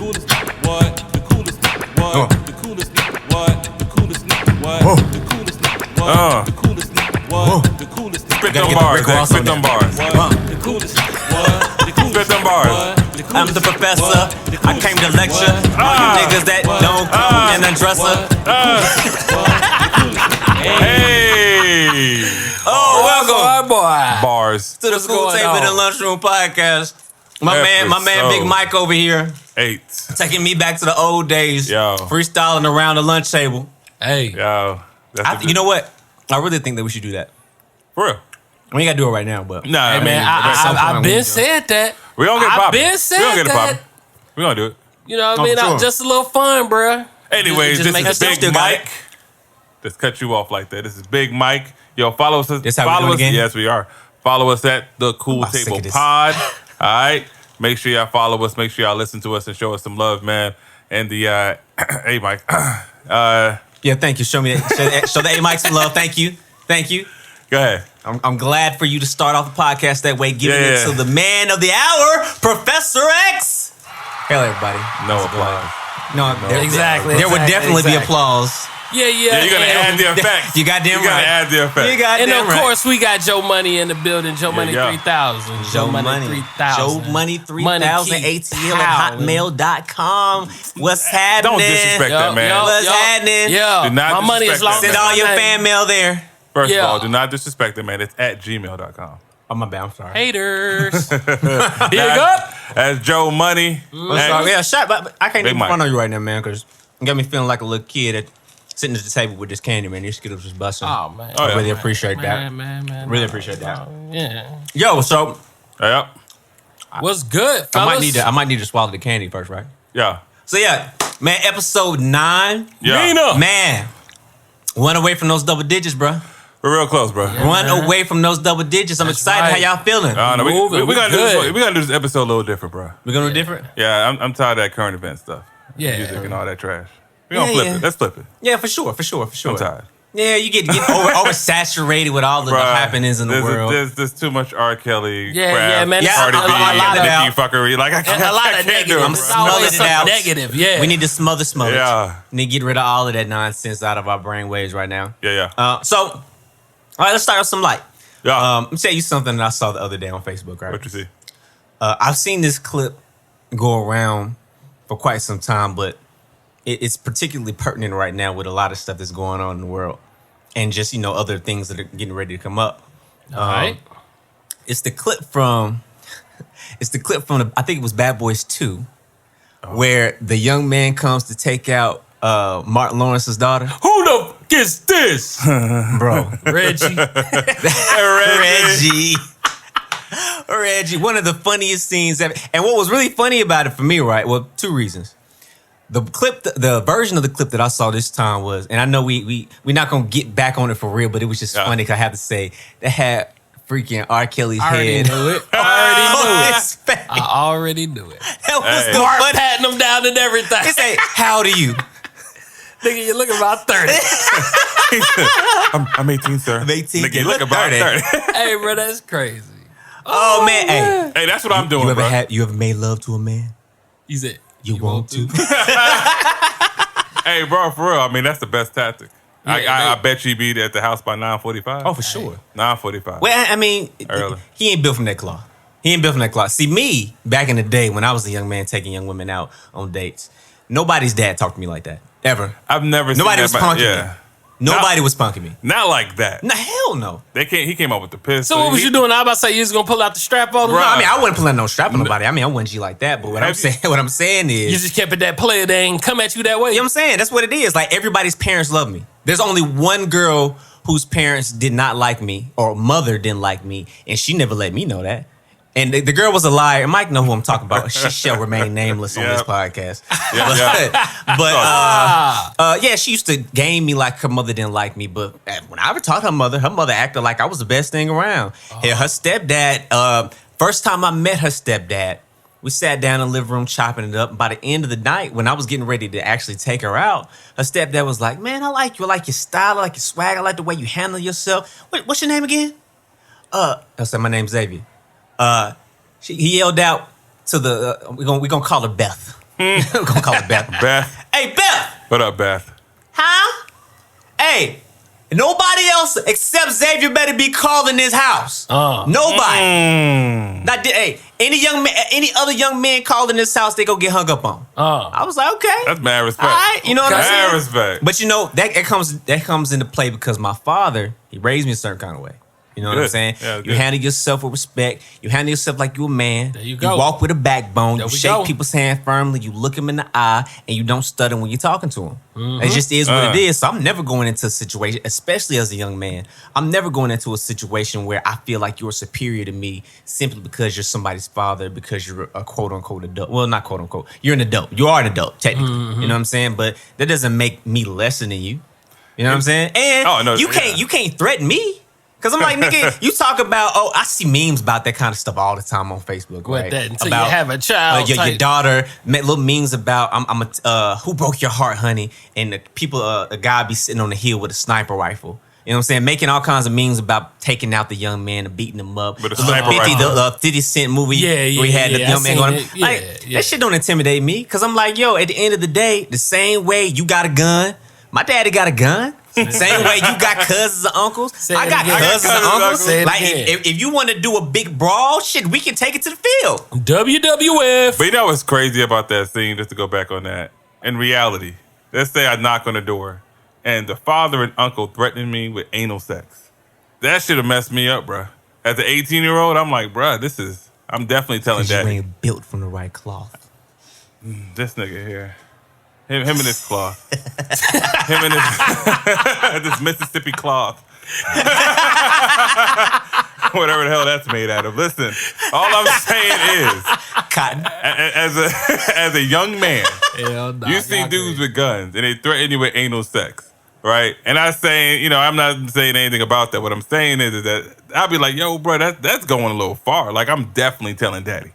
coolest nigga, what? The coolest nigga, what? The coolest nigga, what? The coolest nigga, what? The coolest nigga, what? The coolest nigga, what? The coolest nigga. Spit them bars, spit them bars. The coolest nigga, what? The coolest Spit them bars. I'm the professor. I came to lecture on you niggas that don't come in a dresser. Hey! Oh, welcome boy. Bars. to the Food Table and the Lunchroom podcast. My man, Big Mike over here, 8. taking me back to the old days. Yo. Freestyling around the lunch table. Hey. Yo. You know what? I really think that we should do that. For real. We ain't gotta do it right now, but Nah, Hey, man, I've been said that. we don't get I've popping. been We said don't get it that. popping. We gonna do it. You know what I mean? for sure. Just a little fun, bruh. Anyways, Just make this us is still Big got it. Mike. Just cut you off like that. This is Big Mike. Yo, follow us. This how we follow do it us. again? Yes, we are. Follow us at the Cool I'm sick Table of this. Pod. All right. Make sure y'all follow us. Make sure y'all listen to us and show us some love, man. And the hey, Mike. yeah, thank you. Show me that. Show the A Mike some love. Thank you. Go ahead. I'm glad for you to start off the podcast that way, giving Yeah. it to the man of the hour, Professor X. Hello, everybody. No applause. No, Exactly. There would definitely be exactly. applause. Yeah. Yeah, you're gonna add the effect. You goddamn You gotta right. add the effect. You got And damn of right. course, we got Joe Money in the building. Joe Money yeah. 3000. Joe Money. 3000. Joe Money 3000 ATL at hotmail.com. What's happening? Don't disrespect that, man. What's happening? Yeah. Do not My money is disrespect long. that, Send man. all your fan mail there. First of Yeah. all, do not disrespect it, man. It's at gmail.com. Oh, my bad. I'm sorry. Haters. Big up. That's Joe Money. I'm sorry. Yeah, shut up. But I can't Big even Mike. front on you right now, man, because you got me feeling like a little kid that sitting at the table with this candy, man. These Skittles just busting. Oh, man. Oh, I yeah. really appreciate that. Man. Really appreciate that. Yeah. Yo, so Yep. What's good, I fellas? might need to swallow the candy first, right? Yeah. So yeah, man, episode 9. Yeah. Nina. Man, one away from those double digits, bro. We're real close, bro. One away from those double digits. I'm That's excited. right. How y'all feeling? No, we Moving. gotta do good. this. We gotta do this episode a little different, bro. We're gonna do different. Yeah, I'm tired of that current event stuff. Yeah. Music and all that trash. We gonna Yeah, flip yeah. it. Let's flip it. Yeah, for sure. I'm tired. Yeah, you get oversaturated with all the Bruh, happenings in the world. There's too much R. Kelly Yeah, crap. yeah, man. Yeah, Cardi a B, lot of Nicki that. fuckery. Like I can't, A lot I of can't do negative. it, It's bro. Smother always it something out. negative. Yeah. We need to smother it. Yeah. Need to get rid of all of that nonsense out of our brain waves right now. Yeah. So, all right, let's start with some light. Yeah. Let me tell you something that I saw the other day on Facebook, right? What you see? I've seen this clip go around for quite some time, but it's particularly pertinent right now with a lot of stuff that's going on in the world and just, other things that are getting ready to come up. All right. It's the clip from, I think it was Bad Boys 2, where the young man comes to take out Martin Lawrence's daughter. Who the f is this? Bro. Reggie. Reggie, one of the funniest scenes ever. And what was really funny about it for me, right? Well, 2 reasons. The clip, the version of the clip that I saw this time was, and I know we're not gonna get back on it for real, but it was just funny. 'Cause I have to say, they had freaking R. Kelly's I already head. knew it. on his face. I already knew it. That was Hey. the Mark funny. patting him down and everything. He said, "How old are you?" Nigga, you look about 30. I'm 18, sir. I'm 18. Nigga, You you look look about 30. 30. Hey, bro, that's crazy. Oh man, hey, Hey, that's what I'm doing, you bro. ever made love to a man? You said, You want to? Hey, bro, for real. I mean, that's the best tactic. Yeah, I bet you be at the house by 9:45. Oh, for sure. 9:45. Well, I mean, Early. he ain't built from that cloth. See, me, back in the day when I was a young man taking young women out on dates, nobody's dad talked to me like that. Ever. I've never seen Nobody that, was punking me. Yeah. Nobody was punking me. Not like that. No, hell no. He came up with the pistol. so what was you doing? I was about to say you was gonna pull out the strap on him. Bruh. No, I mean, I wasn't pulling no strap on nobody. I mean, I wasn't G like that. But what Have I'm saying is, You just kept it that player. They ain't come at you that way. you know what I'm saying? That's what it is. Like, everybody's parents love me. There's only one girl whose parents did not like me, or mother didn't like me, and she never let me know that. And the girl was a liar. Mike know who I'm talking about. She shall remain nameless on this podcast. But yeah, she used to game me like her mother didn't like me. But when I ever talked to her mother acted like I was the best thing around. Yeah, her stepdad, first time I met her stepdad, we sat down in the living room chopping it up. And by the end of the night, when I was getting ready to actually take her out, her stepdad was like, "Man, I like you. I like your style. I like your swag. I like the way you handle yourself. What's your name again?" I said, "My name's Xavier." He yelled out to the we gonna call her Beth. We're gonna call her Beth. Beth. Hey, Beth. What up, Beth? Huh? Hey, nobody else except Xavier better be calling this house. Nobody. Hey, any other young man calling this house, they go get hung up on. I was like, okay. That's mad respect. All right, you know what I'm saying? Mad respect. But you know, that comes into play because my father, he raised me a certain kind of way. You know what I'm Good. saying? Yeah, you good. handle yourself with respect. You handle yourself like you a man. There you go. You walk with a backbone. There You we shake go. people's hand firmly. You look them in the eye, and you don't stutter when you're talking to them. It just is what it is. So I'm never going into a situation, especially as a young man, I'm never going into a situation where I feel like you're superior to me simply because you're somebody's father, because you're a quote unquote adult. Well, not quote unquote. You're an adult. You are an adult, technically. You know what I'm saying? But that doesn't make me lesser than you. You know what I'm saying? And you can't threaten me. Cause I'm like, nigga, you talk about, I see memes about that kind of stuff all the time on Facebook, What right? that until about, you have a child. your daughter, little memes about, who broke your heart, honey? And the people, a guy be sitting on the hill with a sniper rifle. You know what I'm saying? Making all kinds of memes about taking out the young man and beating him up. With a The sniper 50, rifle. the 50 Cent movie where he had the young man going. That shit don't intimidate me. Cause I'm like, yo, at the end of the day, the same way you got a gun, my daddy got a gun. Same way you got cousins and uncles. I got cousins and uncles. Like, if you want to do a big brawl, shit, we can take it to the field. WWF. But you know what's crazy about that scene, just to go back on that? In reality, let's say I knock on the door and the father and uncle threatening me with anal sex. That should have messed me up, bruh. As an 18-year-old, I'm like, bruh, I'm definitely telling You daddy. ain't built from the right cloth. This nigga here. Him and his cloth. Him and his this Mississippi cloth. Whatever the hell that's made out of. Listen, all I'm saying is, Cotton. as a young man, Hell nah, you see y'all dudes crazy. with guns and they threaten you with anal sex, right? And I'm saying, I'm not saying anything about that. What I'm saying is that I'll be like, yo, bro, that's going a little far. Like, I'm definitely telling daddy.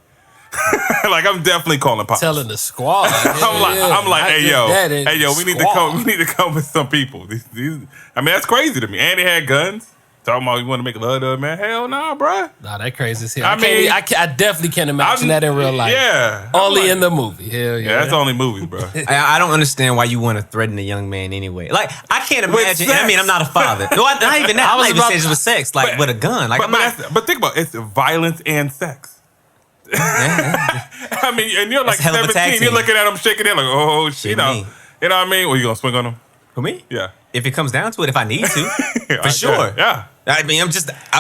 Like, I'm definitely calling pops. Telling the squad. I'm like, hey yo, we need to come with some people. These, I mean, that's crazy to me. And they had guns. Talking about you want to make love to a man? Hell nah, bruh. Nah, that crazy as hell. I I definitely can't imagine that in real life. Yeah, Only in the movie. Hell yeah. Yeah, that's only movies, bro. I don't understand why you want to threaten a young man anyway. Like, I can't imagine. sex. I mean, I'm not a father. No, not even that. I'm not even saying just with sex. Like, with a gun. Like, But think about it. It's violence and sex. I mean, and you're like That's a hell of a tag 17. team. You're looking at him shaking it like, oh shit, you know me. what I mean? Well, you gonna swing on him? For me? Yeah. If it comes down to it, if I need to. For sure. Yeah. I mean, I'm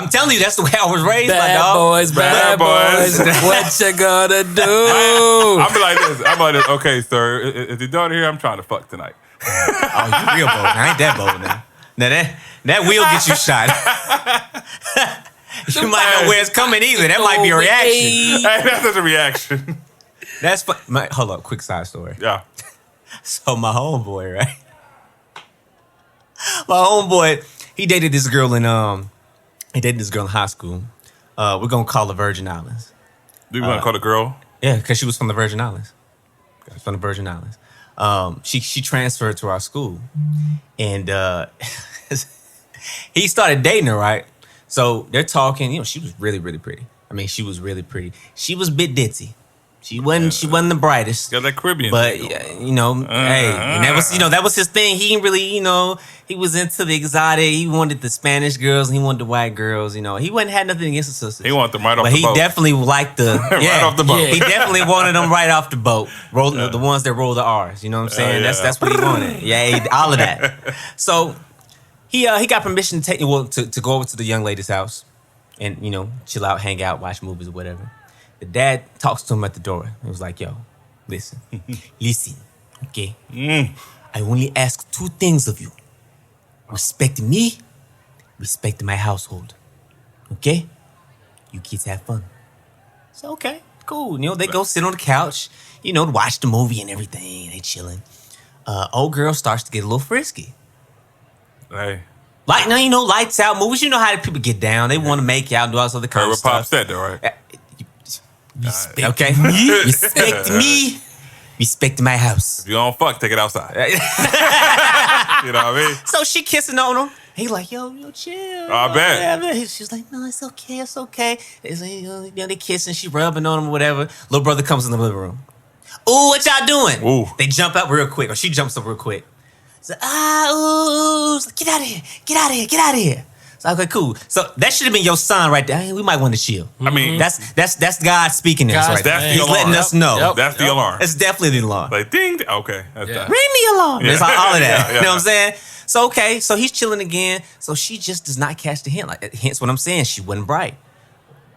telling you, that's the way I was raised, my Bad dog. boys, bad boys. What you gonna do? I'm like this. Okay, sir. Is your daughter here? I'm trying to fuck tonight. Oh, you real bold. I ain't that bold now. Now that will get you shot. You might know where it's coming either. That might be a reaction. Hey, that's just a reaction. That's hold up, quick side story. Yeah. So my homeboy, right? My homeboy, he dated this girl in high school. We're gonna call her Virgin Islands. Do you want to call the girl? Yeah, because she was from the Virgin Islands. From the Virgin Islands. She transferred to our school, and he started dating her, right? So they're talking. She was really, really pretty. I mean, she was really pretty. She was a bit ditzy. She wasn't the brightest. Got that Caribbean. But hey, and that was his thing. He didn't really, he was into the exotic. He wanted the Spanish girls and he wanted the white girls. He hadn't nothing against the sisters. He wanted them right off but the boat. But he definitely liked the right off the boat. He definitely wanted them right off the boat. The ones that roll the R's. You know what I'm saying? That's what he wanted. Yeah, all of that. So he got permission to to go over to the young lady's house and chill out, hang out, watch movies or whatever. The dad talks to him at the door. He was like, yo, listen, okay? I only ask two things of you. Respect me, respect my household. Okay? You kids have fun. So, okay, cool. They go sit on the couch, watch the movie and everything. They chilling. Old girl starts to get a little frisky. Hey. Like, now, lights out movies. You know how people get down. They want to make out and do all this other kind of stuff. Pop said though, right? Respect me. Respect me. Respect my house. If you don't fuck, take it outside. You know what I mean? So she kissing on him. He like, yo, chill. I bet. Whatever. She's like, no, it's okay, it's okay. It's like, they kissing, she rubbing on him or whatever. Little brother comes in the living room. Ooh, what y'all doing? Ooh. They jump up real quick, or she jumps up real quick. So, ooh, it's like, get out of here, get out of here, get out of here. So, okay, cool. So that should have been your sign right there. Hey, we might want to chill. I mean, That's God speaking to us God's right there. that's He's the alarm. letting us know. Yep. that's the alarm. It's definitely the alarm. Like ding. Okay, that's Yeah. that. Ring the alarm. Yeah. It's all of that. Yeah, You know what I'm saying? So okay, so he's chilling again. So she just does not catch the hint. Like hence what I'm saying. She wasn't bright.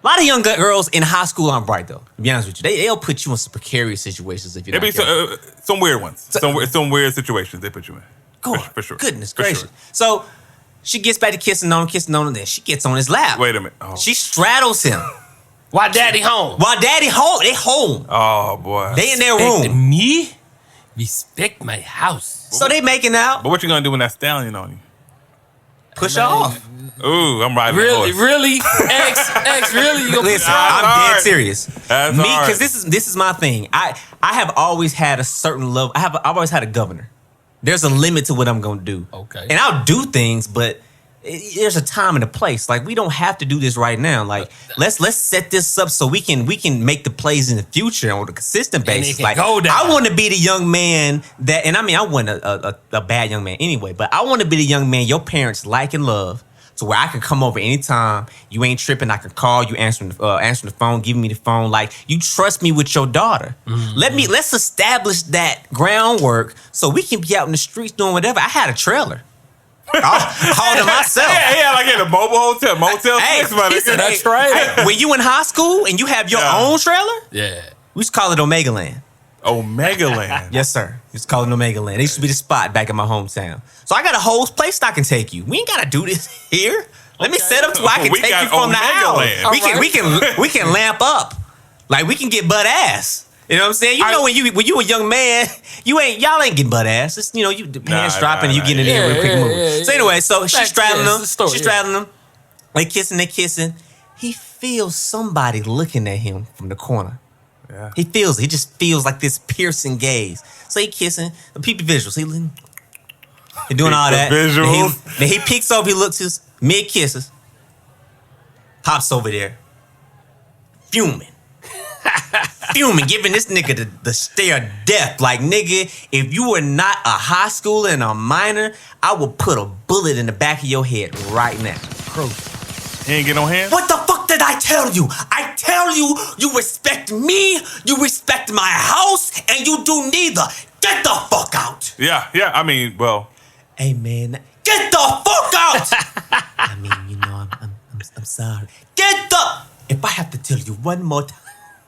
A lot of young girls in high school aren't bright though. To be honest with you, they'll put you in some precarious situations if you're It'd not be careful. some weird ones. Some weird situations they put you in. God, For sure. Goodness For gracious. sure. So she gets back to kissing on him, then she gets on his lap. Wait a minute. Oh, She straddles him. Why daddy home? While daddy home, they home. oh boy. They in their Respect room. me. Respect my house. So they making out. But what you gonna do when that stallion on you? Push her off. Ooh, I'm riding Really, the horse. really, X, really? You gonna Listen, That's I'm dead hard. serious. That's Me, hard. because this is my thing. I have always had a certain level. I've always had a governor. There's a limit to what I'm gonna do. Okay. And I'll do things, but there's a time and a place. Like we don't have to do this right now. Like let's set this up so we can make the plays in the future on a consistent And it basis. can Like go down. I want to be the young man that, and I mean I wasn't a bad young man anyway, but I want to be the young man your parents like and love. To where I can come over anytime. You ain't tripping. I can call you, answering the phone, giving me the phone. Like you trust me with your daughter. Let's establish that groundwork so we can be out in the streets doing whatever. I had a trailer. All to myself. Yeah, like in a mobile hotel, Motel Hey, 6, my he nigga. said, That's right. When you in high school and you have your Yeah. own trailer, Yeah. we used to call it Omega Land. Omega Land. Yes, sir. We used to call it Omega Land. It used to be the spot back in my hometown. So I got a whole place I can take you. We ain't gotta do this here. Let me set up to where I can We take got you from the Omega house. Land. We can lamp up. Like we can get butt ass. You know what I'm saying? You know when you a young man, y'all ain't getting butt ass. It's you the pants dropping and you getting in there real quick Yeah, moving. yeah, So yeah. anyway, so she's straddling him. It's a story, She's yeah. straddling him. They kissing. He feels somebody looking at him from the corner. Yeah. He feels it. He just feels like this piercing gaze. So he kissing. The peepee visuals. He doing all The that. visuals. Then he peeks over. He looks his mid kisses. Pops over there. Fuming. Fuming. Giving this nigga the stare of death. Like, nigga, if you were not a high schooler and a minor, I would put a bullet in the back of your head right now. He ain't get no hands? What the fuck did I tell you? I tell you, you respect me, you respect my house, and you do neither. Get the fuck out. Yeah. I mean, well, Hey man, get the fuck out. I mean, I'm sorry. Get the. If I have to tell you one more time.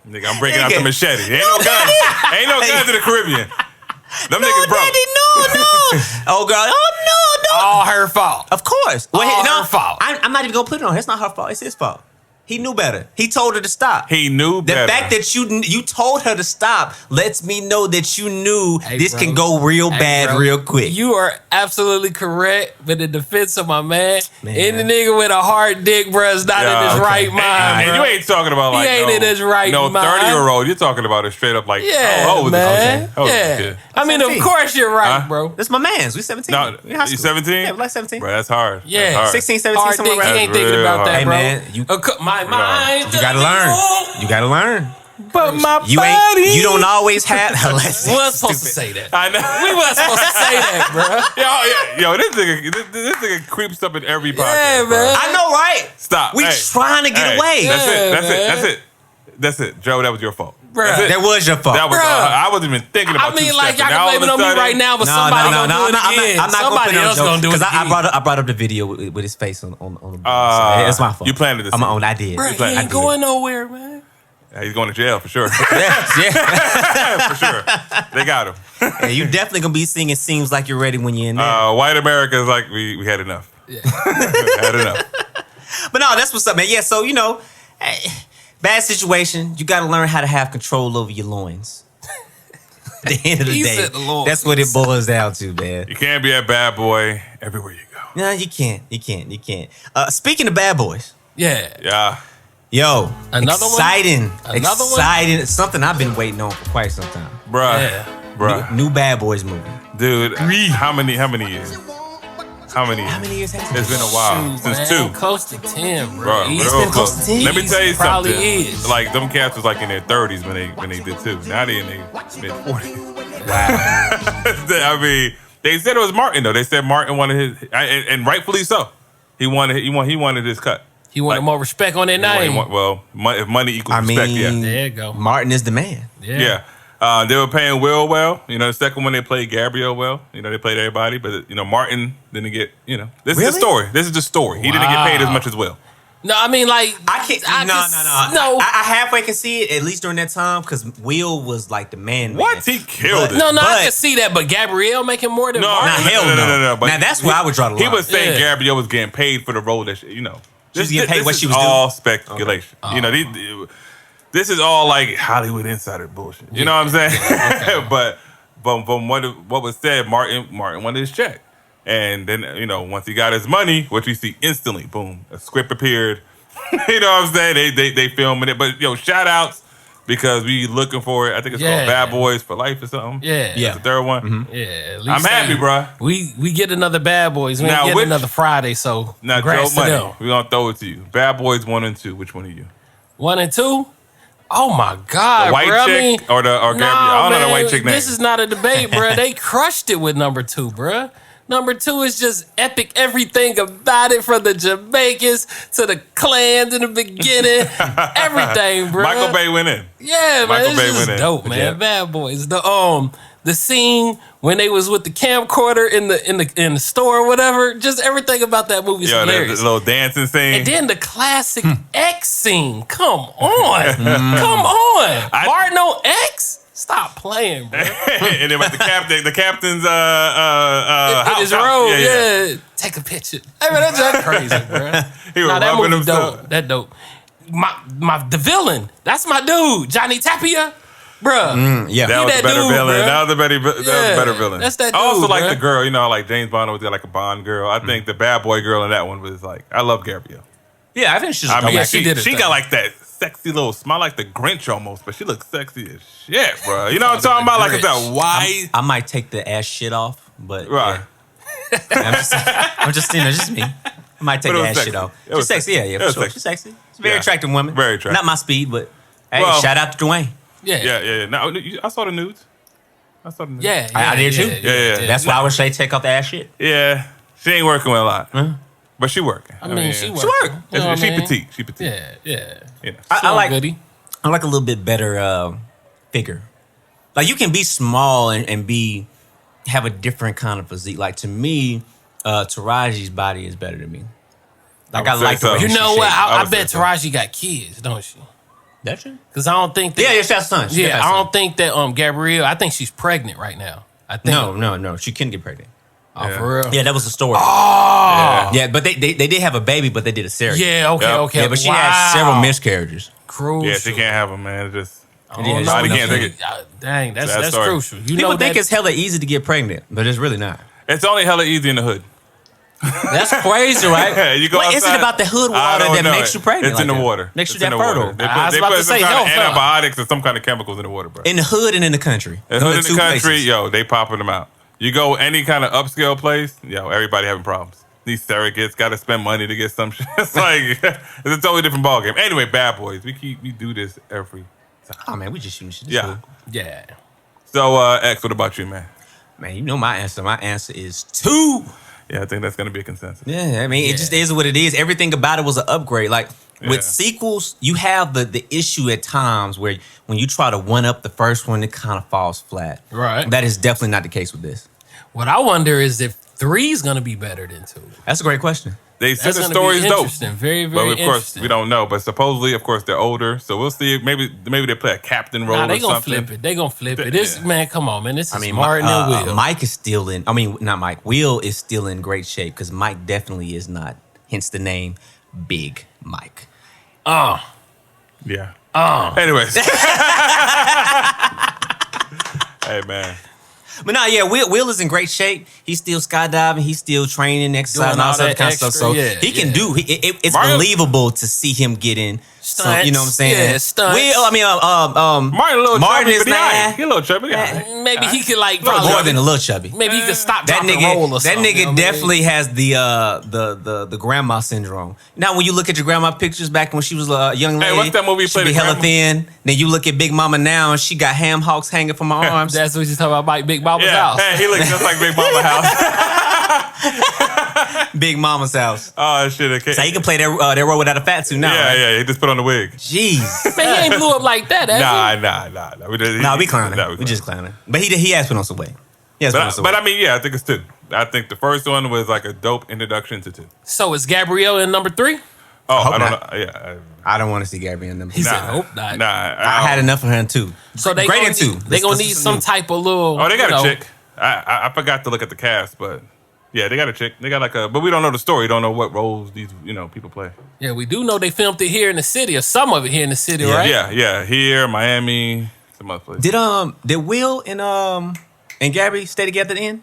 nigga, I'm breaking out the Nigga. machete. Ain't no guns. Ain't no guns in the Caribbean. Them niggas broke. Daddy, no. Oh girl, oh no. All her fault. Of course. Well, All her fault. I'm not even gonna put it on her. It's not her fault. It's his fault. He knew better. He told her to stop. He knew The better. fact that you told her to stop lets me know that you knew Hey, this bro. can go real Hey, bad bro, real quick. You are absolutely correct, but in defense of my man, Man. any nigga with a hard dick, bro, is not in his okay. right mind, And bro. you ain't talking about like He ain't in his right no mind. 30-year-old. You're talking about it straight up like Yeah, oh, man. Oh, yeah. shit. I mean, of 17. course you're right, Huh? bro. That's my man's. We 17. No, We in high you school. 17? Yeah, we like 17. Bro, that's hard. Yeah. That's hard. 16, 17, Hard somewhere dick, he around. ain't That's thinking real about hard. that, Hey, bro. man, My mind. You gotta learn. You gotta learn. But my You body. ain't. You don't always have. We wasn't supposed to say that. I know. We wasn't supposed to say that, bro. Yo, this nigga creeps up in every podcast. Yeah, bro. man. I know, right? Stop. We Hey. trying to get Hey, away. That's Yeah, it. That's man. it. That's it. That's it. Joe, that was your fault. Bruh. That's it. That was your fault. That was. Bruh. I wasn't even thinking I about. mean, two like, steps, y'all and now can all blame of it a on me sudden- right now, but somebody gonna do it again. I'm not Somebody gonna else put it on gonna do it because again. I brought up the video with his face on the. So it's my fault. you planted this. I'm on. I did. Bro, You he playing- ain't going nowhere, man. Yeah, he's going to jail for sure. Yeah. For sure. They got him. Yeah, you definitely gonna be singing "Seems Like You're Ready" when you're in there. White America is like we had enough. Yeah. Had enough. But no, that's what's up, man. Yeah, so hey, bad situation. You got to learn how to have control over your loins. At the end of the He day, said the loins. that's what it boils down to, man. You can't be a bad boy everywhere you go. No, you can't. You can't. Speaking of bad boys, Yeah. Yeah. yo, Another one? exciting, Another one? exciting. Something I've been waiting on for quite some time. Bruh. Yeah. Bruh. New Bad Boys movie. Dude, how many years? How many years has it been? It's been a while. Shoot, Since man, 2. close to 10, bro. Bro, He's real been close to 10. Let me tell you Probably something. is. Like, them cats was like in their 30s when they did 2. Now they in their mid-40s. Wow. I mean, they said it was Martin, though. They said Martin wanted his, and rightfully so. He wanted his cut. He wanted more respect on that name. If money equals respect, yeah. There you go. Martin is the man. Yeah. They were paying Will well. You know, the second one they played Gabrielle well. You know, they played everybody, but Martin didn't get. This is the story. This is the story. He didn't get paid as much as Will. No, I mean, like, I can't. No. I halfway can see it, at least during that time, because Will was like the man. What? He killed it. No, I can see that, but Gabrielle making more than Martin? No. But now that's where I would draw the line. He was saying Gabrielle was getting paid for the role that she was getting paid what she was doing. All speculation. Okay. This is all like Hollywood insider bullshit. You know what I'm saying? Okay. but from what was said, Martin wanted his check. And then, once he got his money, which we see instantly, boom, a script appeared. You know what I'm saying? They filming it. But, shout outs because we looking for it. I think it's called Bad Boys for Life or something. Yeah. That's the third one. Mm-hmm. Yeah. At least I'm happy, bro. We get another Bad Boys. We get another Friday, so now, congrats Joe to Money, them. we're going to throw it to you. Bad Boys 1 and 2. Which one are you? 1 and 2? Oh my God, the white bro. chick or Gabrielle? I don't know the white chick name. This is not a debate, bro. They crushed it with number 2, bro. Number 2 is just epic. Everything about it, from the Jamaicans to the clans in the beginning, everything, bro. Michael Bay went in. Yeah, Michael man, Bay it's went just in. dope, man. Yeah. Bad Boys. The scene when they was with the camcorder in the store or whatever. Just everything about that movie is hilarious. The little dancing scene. And then the classic X scene. Come on. Come on. Martin on X? Stop playing, bro. And then with the captain's in house. his robe, yeah. Take a picture. Hey, man, that's just crazy, bro. He was rubbing himself. Dope. That dope. The villain. That's my dude, Johnny Tapia. Bruh. Yeah. That was a better dude, villain. Bro. That was a better villain. That's that dude, I also like bro. the girl, like James Bond was like a Bond girl. I think the bad boy girl in that one was like, I love Gabrielle. Yeah, I think she's I mean, yeah, she did it, she though. got like that sexy little smile, like the Grinch almost, but she looks sexy as shit, bro. You know what I'm talking about? Like it's that wide. I might take the ass shit off, but Right. yeah. I'm just just me. I might take But it the was ass sexy. shit off. It was She's sexy, sexy. yeah, It for was sure. sexy. She's sexy. She's a very Yeah. attractive woman. Very attractive. Not my speed, but hey, Well- shout out to Dwayne. Yeah. Yeah. No, I saw the nudes. Yeah. I did too. Yeah. That's why I would say take off the ass shit. Yeah. She ain't working with a lot. But she working. I mean, she work. She work. She petite. She petite. Yeah. You know. I like Goody. I like a little bit better figure. Like you can be small and have a different kind of physique. Like to me, Taraji's body is better than me. Like I I would like say the way so. You she know shaped. what? I would bet say so. Taraji got kids, don't she? That's true. Because I don't think that. Yeah, she has sons. She Yeah, has I sons. don't think that Gabrielle. I think she's pregnant right now. I think. No. She couldn't get pregnant. Oh, for real. Yeah, that was the story. Oh. Yeah, but they did have a baby, but they did a surrogate. Yeah. Okay. Yep. Okay. Yeah, but she had several miscarriages. Crucial. Yeah, she can't have them, man. It's just Oh, Yeah, no, body no, can't take it. Dang, that's Sad story. crucial. You People know think that, it's hella easy to get pregnant, but it's really not. It's only hella easy in the hood. That's crazy, right? You go What is it outside, about the hood I water don't that know makes you pregnant? It's in the like that? water. Makes It's you in that the water. fertile. They I was put about to some say, kind of hell no. antibiotics or some kind of chemicals in the water, bro. In the hood and in the country. The Them hood are in the two country, places. yo, they popping them out. You go any kind of upscale place, yo, everybody having problems. These surrogates got to spend money to get some shit. It's like it's a totally different ballgame. Anyway, Bad Boys, we do this every time. Oh man, we just shooting shit. This Yeah. cool. Yeah. So, X, what about you, man? Man, you know my answer. My answer is 2. Yeah, I think that's gonna be a consensus. Yeah, I mean, it just is what it is. Everything about it was an upgrade. Like Yeah. with sequels, you have the issue at times where when you try to one up the first one, it kind of falls flat. Right. That is definitely not the case with this. What I wonder is if 3 is gonna be better than 2. That's a great question. They said That's the gonna be story's dope. interesting. Very, But very of course, interesting. we don't know. But supposedly, of course, they're older. So we'll see. Maybe they play a captain role Nah, or they gonna something. flip it. They gonna flip it. This Yeah. man, come on, man. This is I mean, Martin and Will. Mike is still in. I mean, not Mike. Will is still in great shape because Mike definitely is not. Hence the name, Big Mike. Yeah. Anyways. Hey, man. But no, yeah, Will is in great shape. He's still skydiving. He's still training, exercising, Doing all all that that kind of stuff. extra, So yeah, he can yeah. do. It's Mario- believable to see him get in some, you know what I'm saying? Yeah, stunts. Martin a little Martin chubby, is but he nah. He a little chubby. Yeah. Maybe he could like More probably, than a little chubby. maybe he could stop That dropping nigga, roll or that something. nigga you know what I mean? definitely has the grandma syndrome. Now, when you look at your grandma pictures back when she was a young lady, what's that movie you she played be the hella grandma? thin. Then you look at Big Mama now, and she got ham hocks hanging from her arms. That's what you talking about, Mike Big Mama's Yeah, house. hey, he looks just like Big Mama house. Big Mama's house. Oh shit! Okay. So he can play that role without a fat suit now. Yeah, right? yeah. He just put on the wig. Jeez. Man, he ain't blew up like that, has he? Nah. We clowning. We just clowning. But he has put on some weight. He has put on some But weight. I mean, yeah, I think it's two. I think the first one was like a dope introduction to two. So is Gabrielle in number 3? Oh, hope I don't not. know. Yeah. I don't want to see Gabrielle in them. He said, hope not. Nah. I had enough of her in two. So they Great gonna in two. need, they gonna need some type of little. Oh, they got you a know, chick. I forgot to look at the cast, but yeah, they got a chick. They got like a, but we don't know the story. Don't know what roles these people play. Yeah, we do know they filmed it here in the city, or some of it here in the city, right? Yeah. Here, Miami, some other place. Did Will and Gabby stay together at the end?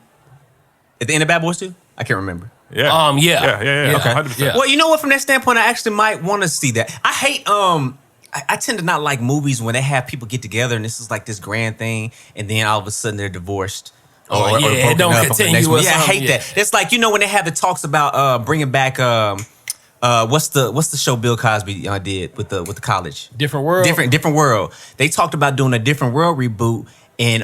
At the end of Bad Boys 2? I can't remember. Yeah. Yeah. Yeah. Okay. 100%. Yeah. Well, you know what? From that standpoint, I actually might want to see that. I hate I tend to not like movies when they have people get together and this is like this grand thing, and then all of a sudden they're divorced. Oh, yeah, it broken don't up on the continue next or one. Yeah, I something, hate yeah. that. It's like, when they have the talks about bringing back what's the show Bill Cosby did with the college? Different world. Different world. They talked about doing a different world reboot, and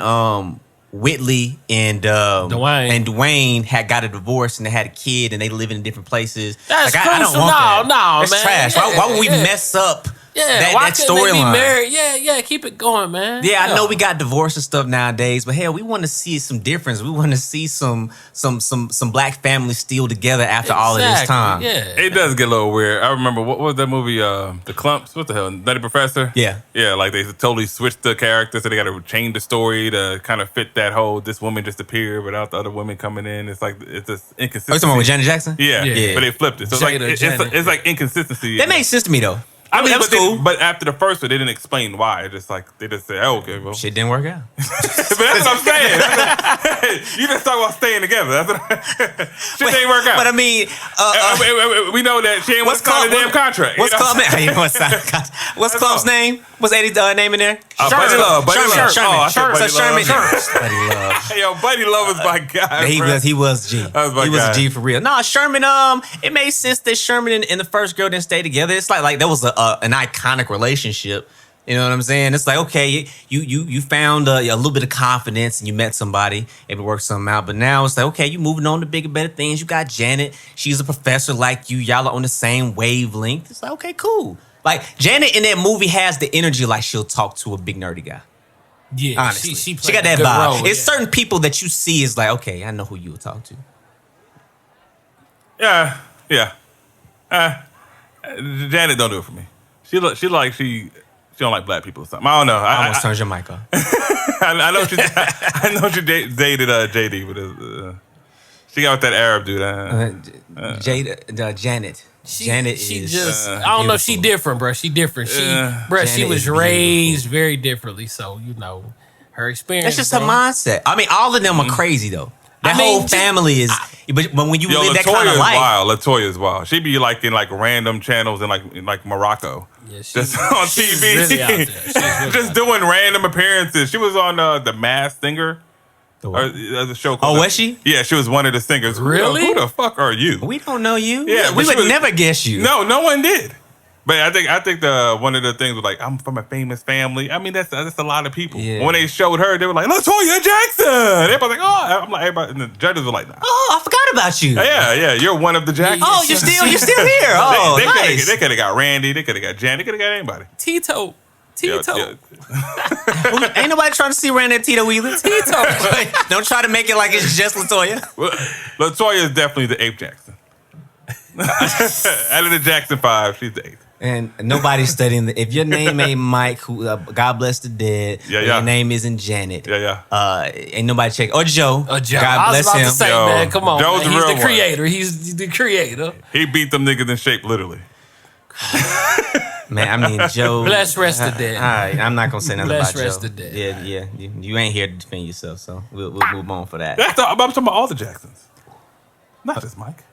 Whitley and Dwayne had got a divorce and they had a kid and they live in different places. That's I don't crucial. want that. No, That's man. trash. Yeah, Why would we yeah. mess up Yeah, why that couldn't they be storyline? married? Yeah, keep it going, man. Yeah, I know we got divorce and stuff nowadays, but hell, we want to see some difference. We want to see some black families still together after all of this time. Yeah. It does get a little weird. I remember what was that movie? The Clumps. What the hell? Nutty Professor. Yeah. Yeah. Like they totally switched the character, so they got to change the story to kind of fit that whole this woman just appeared without the other women coming in. It's like it's just Oh, you inconsistency. talking about with Janet Jackson? Yeah. Yeah. But they flipped it. So Jada, it's Janet. it's like inconsistency. That makes sense to me though. I mean, that was but cool. But after the first one, they didn't explain why. It's just like they just said, "Oh, okay, well." Shit didn't work out. But that's what I'm saying. You just talk about staying together. That's what shit didn't work out. But I mean, we know that she ain't want to sign a damn contract. What's you know? What's Clump's name? What's Eddie's name in there? Buddy Love. Buddy Love. Sherman. Oh, I said Buddy Sherman. Love. Buddy Love. Hey, yo, Buddy Love was my guy. He was G. That was my he was guy. a G for real. No, Sherman. It made sense that Sherman and the first girl didn't stay together. It's like that was an iconic relationship. You know what I'm saying? It's like, okay, you found a little bit of confidence and you met somebody, able to work something out. But now it's like, okay, you moving on to bigger, better things. You got Janet. She's a professor like you. Y'all are on the same wavelength. It's like, okay, cool. Like Janet in that movie has the energy like she'll talk to a big nerdy guy. Yeah, Honestly, she she got played a that good vibe. role, It's yeah. certain people that you see is like, okay, I know who you would talk to. Yeah. Janet don't do it for me. She don't like black people or something. I don't know. I almost turned your mic off. I know she dated JD, but she got with that Arab dude. Janet. Janet is just I don't know. She beautiful. different, bro. She different. She Janet was is raised very differently. So her experience. That's just her bro. mindset. I mean, all of them are crazy though. That I mean, whole just- family is. But when you Yo, live that Latoya kind of is life, wild. Latoya is wild. She be like in like random channels in like Morocco. Yeah, she's- just on she's TV. really out there. She's really just out doing random appearances. She was on The Masked Singer. The Or what? the show Oh, called was she? Yeah, she was one of the singers. Really? Who the fuck are you? we don't know you. Yeah, we but would she was- never guess you. No one did. But I think the one of the things was like, I'm from a famous family. I mean, that's a lot of people. Yeah. When they showed her, they were like, Latoya Jackson. Everybody like, oh, I'm like, everybody, and the judges were like, nah. Oh, I forgot about you. Yeah, you're one of the Jacksons. Oh, you're still here. Oh, they nice. could have got Randy. They could have got Jan. They could have got anybody. Tito. Ain't nobody trying to see Randy and Tito either. Tito. Don't try to make it like it's just Latoya. Well, Latoya is definitely the 8th Jackson. Out of the Jackson 5, she's the 8th. And nobody's studying. If your name ain't Mike, who God bless the dead, Yeah, or yeah. your name isn't Janet. Yeah. Ain't nobody check. Or Joe. Joe. God I was bless about him. to say, Yo, man, come on. Joe's Man. the He's real the one. creator. He's the creator. He beat them niggas in shape, literally. Man, I mean Joe. Bless rest the dead. All right, I'm not gonna say nothing Bless about rest Joe. the dead. Yeah. You ain't here to defend yourself, so we'll move on for that. I'm talking about all the Jacksons. Not just Mike.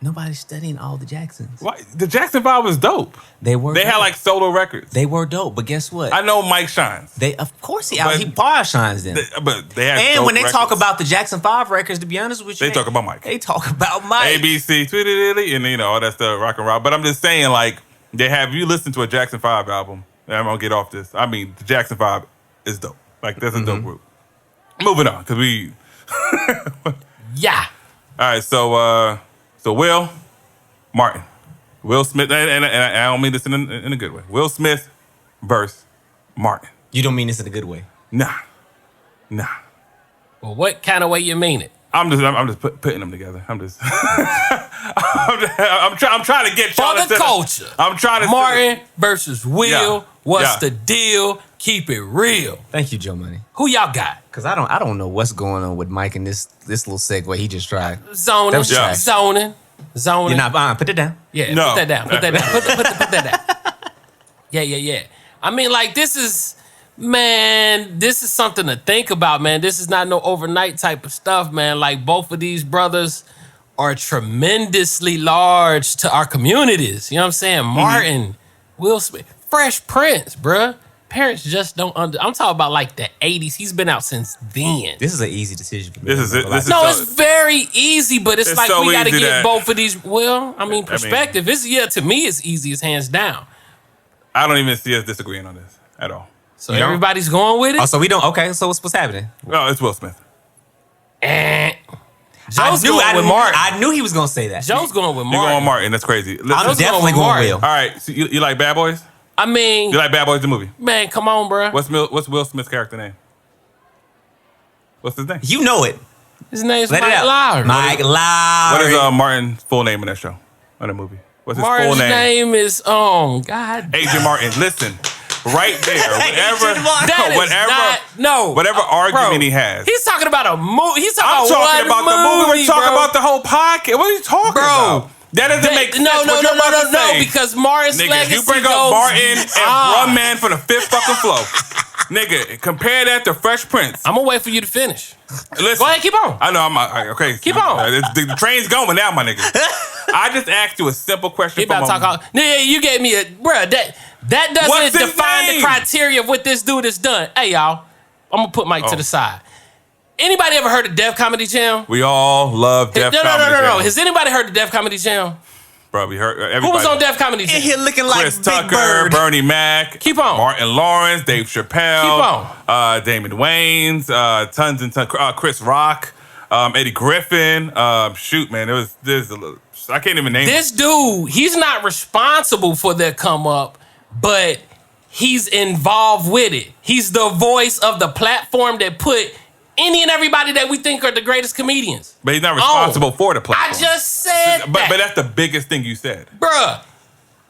Nobody's studying all the Jacksons. Why? The Jackson 5 was dope. They were. They dope. had like solo records. They were dope, but guess what? I know Mike Shines. They of course he But- he bar shines them. But they had And dope when they talk records. about the Jackson 5 records, to be honest with you, They talk about Mike. They talk about Mike. ABC, Tweety, and all that stuff, rock and roll. But I'm just saying, like, they have you listen to a Jackson 5 album, and I'm gonna get off this. I mean, the Jackson 5 is dope. Like, that's a dope group. Moving on, because we Yeah. all right, so Will Martin. Will Smith, and I don't mean this in a good way. Will Smith versus Martin. You don't mean this in a good way. Nah. Well, what kind of way you mean it? I'm just putting them together. I'm trying to get y'all For the into culture. I'm trying to Martin versus Will. Yeah. What's Yeah. the deal? Keep it real. Thank you, Joe Money. Who y'all got? Because I don't know what's going on with Mike and this little segue he just tried. Zoning. That was trash. Zoning. You're not put it down. Yeah, No. put that down. Put that down. Put that down. Yeah. I mean, like, this is something to think about, man. This is not no overnight type of stuff, man. Like, both of these brothers are tremendously large to our communities. You know what I'm saying? Martin, Will Smith, Fresh Prince, bruh. Parents just don't I'm talking about like the 80s. He's been out since then. This is an easy decision for me. This is it. This is No, so- it's very easy, but it's like so we got to easy get that- both of these. Well, I mean, perspective. To me, it's easy as hands down. I don't even see us disagreeing on this at all. So You don't? everybody's going with it. Oh, so we don't. Okay, so what's happening? No, it's Will Smith. Joe's going with Martin. I knew he was gonna say that. Joe's going with You Martin. going Martin? That's crazy. Listen, I'm Joe's going definitely with going Martin. Will. all right, so you like Bad Boys? I mean, You like Bad Boys the movie? man, come on, bro. What's Will Smith's character name? What's his name? You know it. His name's Let Mike it out. Lowry. Mike Lowry. What is Martin's full name in that show? In the movie? What's his Martin's full name? name is God. Agent Martin. Listen, right there. Agent Martin. That is Whatever argument bro. he has. He's talking about a movie. He's I'm talking talking about the movie. We're talking bro. about the whole podcast. What are you talking Bro. about? That doesn't make sense. No, What you're about to say. because Martin's Nigga, legacy you bring goes up Martin and on. Rum Man from the fifth fucking flow. Nigga, compare that to Fresh Prince. I'm gonna wait for you to finish. Listen, Go ahead, keep on. I know, okay. Keep on. The train's going now, my nigga. I just asked you a simple question. He about to talk all. Yeah, you gave me a bruh. That What's doesn't his define name? the criteria of what this dude has done. Hey, y'all, I'm gonna put Mike to Oh. the side. Anybody ever heard of Def Comedy Jam? We all love Def No. Comedy Jam. Has anybody heard of Def Comedy Jam? Bro, we heard everybody. Who was on Def Comedy Jam? In here looking like Chris Big Tucker, Bird. Bernie Mac, Keep on. Martin Lawrence, Dave Chappelle, Keep on. Damon Wayans, tons and tons, Chris Rock, Eddie Griffin. Shoot, man, there's a little, I can't even name This dude, he's not responsible for their come up, but he's involved with it. He's the voice of the platform that put any and everybody that we think are the greatest comedians. But he's not responsible for the platform. I just said But that. that's the biggest thing you said. Bruh.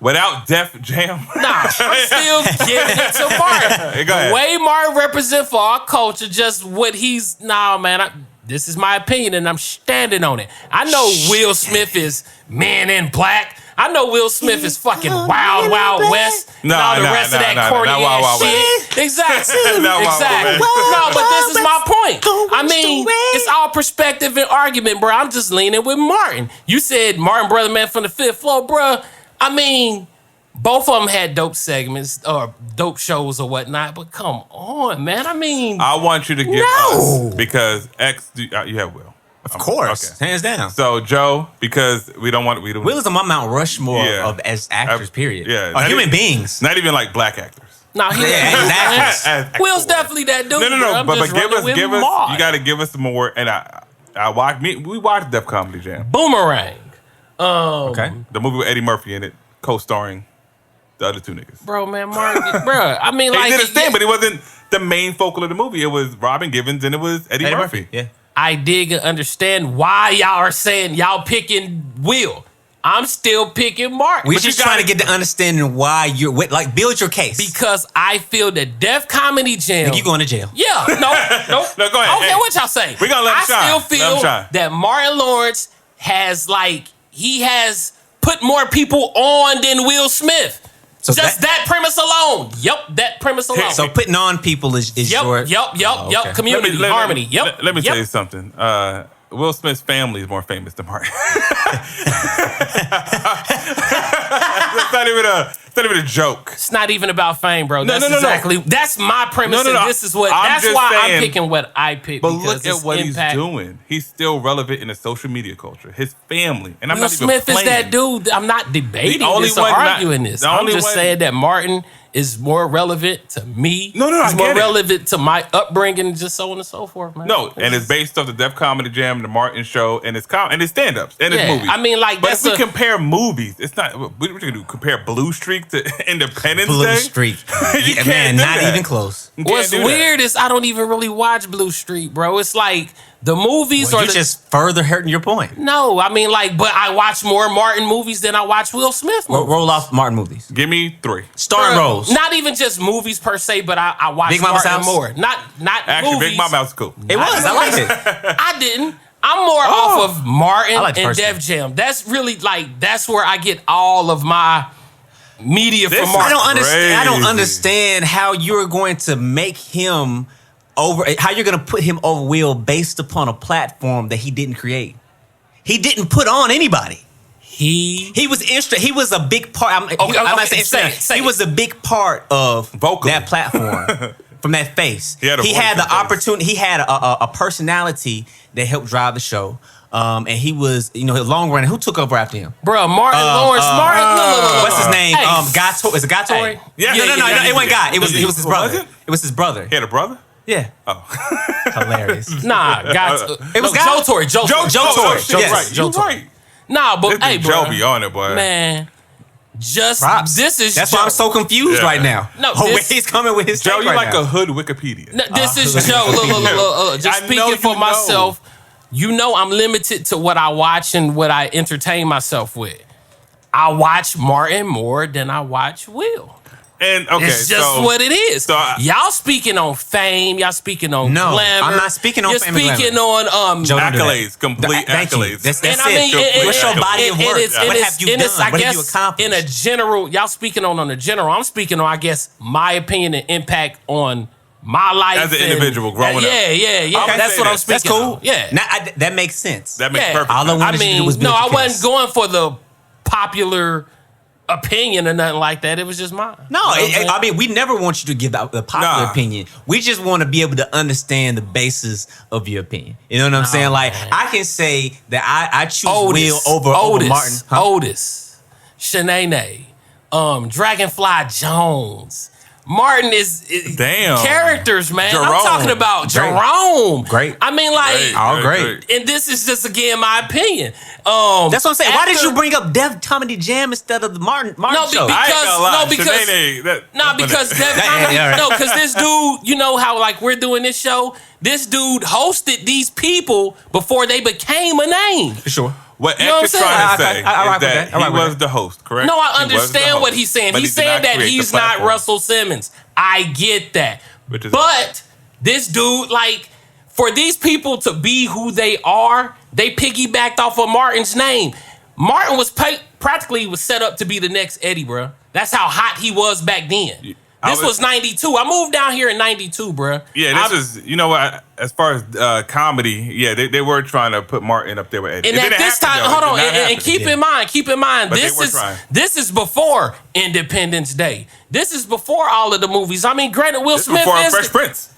Without Def Jam. Nah, I'm still giving it to Martin. Go ahead. The way Martin represents for our culture, just what he's. Nah, man, this is my opinion, and I'm standing on it. I know Will Smith is Men in Black. I know Will Smith is fucking Wild Wild West and all the rest of that corny not Wild Wild ass shit. Exactly. Not Wild Wild Exactly. West. No, but this is my point. I mean, the way. it's all perspective and argument, bro. I'm just leaning with Martin. You said Martin Brother Man from the Fifth Floor, bro. I mean, both of them had dope segments or dope shows or whatnot, but come on, man. I mean, I want you to give No. us, because you have Will. Of course, Okay. hands down. So Joe, because we don't. Will is on my Mount Rushmore Yeah. of as actors. Period. Yeah, or not human even- beings. Not even like black actors. no, he Yeah, exactly. As Will's actors. definitely that dude. No, bro. I'm but just give running us, with you Martin. got to give us more. And we watched Def Comedy Jam, Boomerang. Okay. the movie with Eddie Murphy in it, co-starring the other two niggas. Bro, man, Martin, bro. I mean, He like, did his thing, but he wasn't the main focal of the movie. It was Robin Givens and it was Eddie Murphy. Yeah. I dig and understand why y'all are saying y'all picking Will. I'm still picking Martin. We're But you just trying to gotta- get the understanding why you're like build your case. because I feel that Def Comedy Jam. you going to jail. Yeah, no. No, go ahead. I don't Hey, care what y'all say. we gonna let him shine. I Let still him feel shine. that Martin Lawrence has he has put more people on than Will Smith. So Just that premise alone. Yep, that premise alone. So putting on people is Yep, your yep. Oh, okay. Community, harmony. Yep. Let me yep. tell you something. Will Smith's family is more famous than Martin. It's not even a joke. It's not even about fame, bro. No, That's no. exactly. That's my premise, No. and this is what. I'm That's just why saying, I'm picking what I pick. But because look at it's what impact. he's doing. He's still relevant in the social media culture. His family, and I'm Will not even Smith is playing. that dude. I'm not debating The only this or one not- arguing this. the I'm only just one- saying that Martin is more relevant to me. No, I He's more get it. relevant to my upbringing, and just so on and so forth, man. No, and it's based off the Def Comedy Jam, the Martin Show, and his stand-ups and his Yeah, movies. I mean, like, but that's if we a- compare movies, it's not. What are we gonna do? Compare Blue Streak to Independence Blue Day? Streak. You Yeah, can't man, do not that. even close. You can't What's do that. weird is I don't even really watch Blue Street, bro. It's like the movies Well, are you're the, just further hurting your point. no. I mean, like, but I watch more Martin movies than I watch Will Smith movies. Roll off Martin movies. Give me 3. Starring Bruh, roles. Not even just movies per se, but I watch Big Mama's Martin House? more. Not Actually, movies. Big Mama was cool. It was. I liked it. I didn't. I'm more off of Martin I like the and first Def one. Jam. That's really like that's where I get all of my media This from is I Martin. don't understand. I don't Crazy. understand how you're going to make him over. How you're going to put him over Will based upon a platform that he didn't create. He didn't put on anybody. He was He was a big part. I'm not saying say he was a big part of Vocally. that platform. From that face, He had a voice had the and face. opportunity. He had a personality that helped drive the show, and he was, long running. Who took over after him? Bro, Martin Lawrence. Martin, look. What's his name? Hey. Guy. Is it Guy Torrey? Hey. Yeah. No, it wasn't Guy. It was his brother. Was it? It was his brother. He had a brother? Yeah. Oh. Hilarious. Nah, guys. It was no, Guy? Joe Torre. Joe Torre. Torre. Shit, Yes. right. Joe You're Torre. right. Nah, but This hey, dude bro. Joe be on it, boy. Man, just Props. this is That's Joe. why I'm so confused Yeah. right now. No, where this- he's coming with his Joe, take you're right like now. a hood Wikipedia. No, this is Joe. Look. Just I know speaking for you myself, you know I'm limited to what I watch and what I entertain myself with. I watch Martin more than I watch Will. And okay, It's just so, what it is. so y'all speaking on fame. Y'all speaking on No, glamour. I'm not speaking on You're fame and speaking glamour. on Joe, don't do that. accolades, complete Thank you. accolades. That's And it. I mean, What's your body of work? What have you done? I What have guess you accomplished? in a general, y'all speaking on a general. I'm speaking on, I guess, my opinion and impact on my life As an and- individual growing up. Yeah. Okay. That's what I'm That's speaking. That's cool. on. Yeah. Now, that makes sense. That makes Yeah. perfect All I sense. wanted you to do was build no, I your wasn't case. going for the popular opinion or nothing like that. It was just mine. No, You know what I'm saying? I mean, we never want you to give the popular Nah. opinion. We just want to be able to understand the basis of your opinion. You know what I'm saying? Like, man. I can say that I choose Otis, Will over Martin. Huh? Otis, Shanae, Dragonfly Jones. Martin is Damn. characters, man. Jerome. I'm talking about Great. Jerome. Great. I mean, like, Great, All great. and this is just again my opinion. That's what I'm saying. Why did after- you bring up Def Comedy Jam instead of the Martin No, show? I ain't gonna lie. No, because- Shanae, because Yeah, right. no, because this dude, you know how like we're doing this show. This dude hosted these people before they became a name. For sure. What You know X is what I'm trying to saying? say I rock is with that that. I rock he with was that. the host, correct? No, I He was the understand what host, he's saying. but He's he did saying that create the he's not platform. Russell Simmons. I get that. Which is- But this dude, like, for these people to be who they are, they piggybacked off of Martin's name. Martin was practically was set up to be the next Eddie, bro. That's how hot he was back then. This was 92. I moved down here in 92, bro. Yeah, this is, you know what, as far as comedy, yeah, they were trying to put Martin up there with Eddie. And It at didn't this happen, time, though. hold It on, did not and happen. keep in mind, But they this were is trying. this is before Independence Day. This is before all of the movies. I mean, granted, Will This Smith before is Fresh Prince.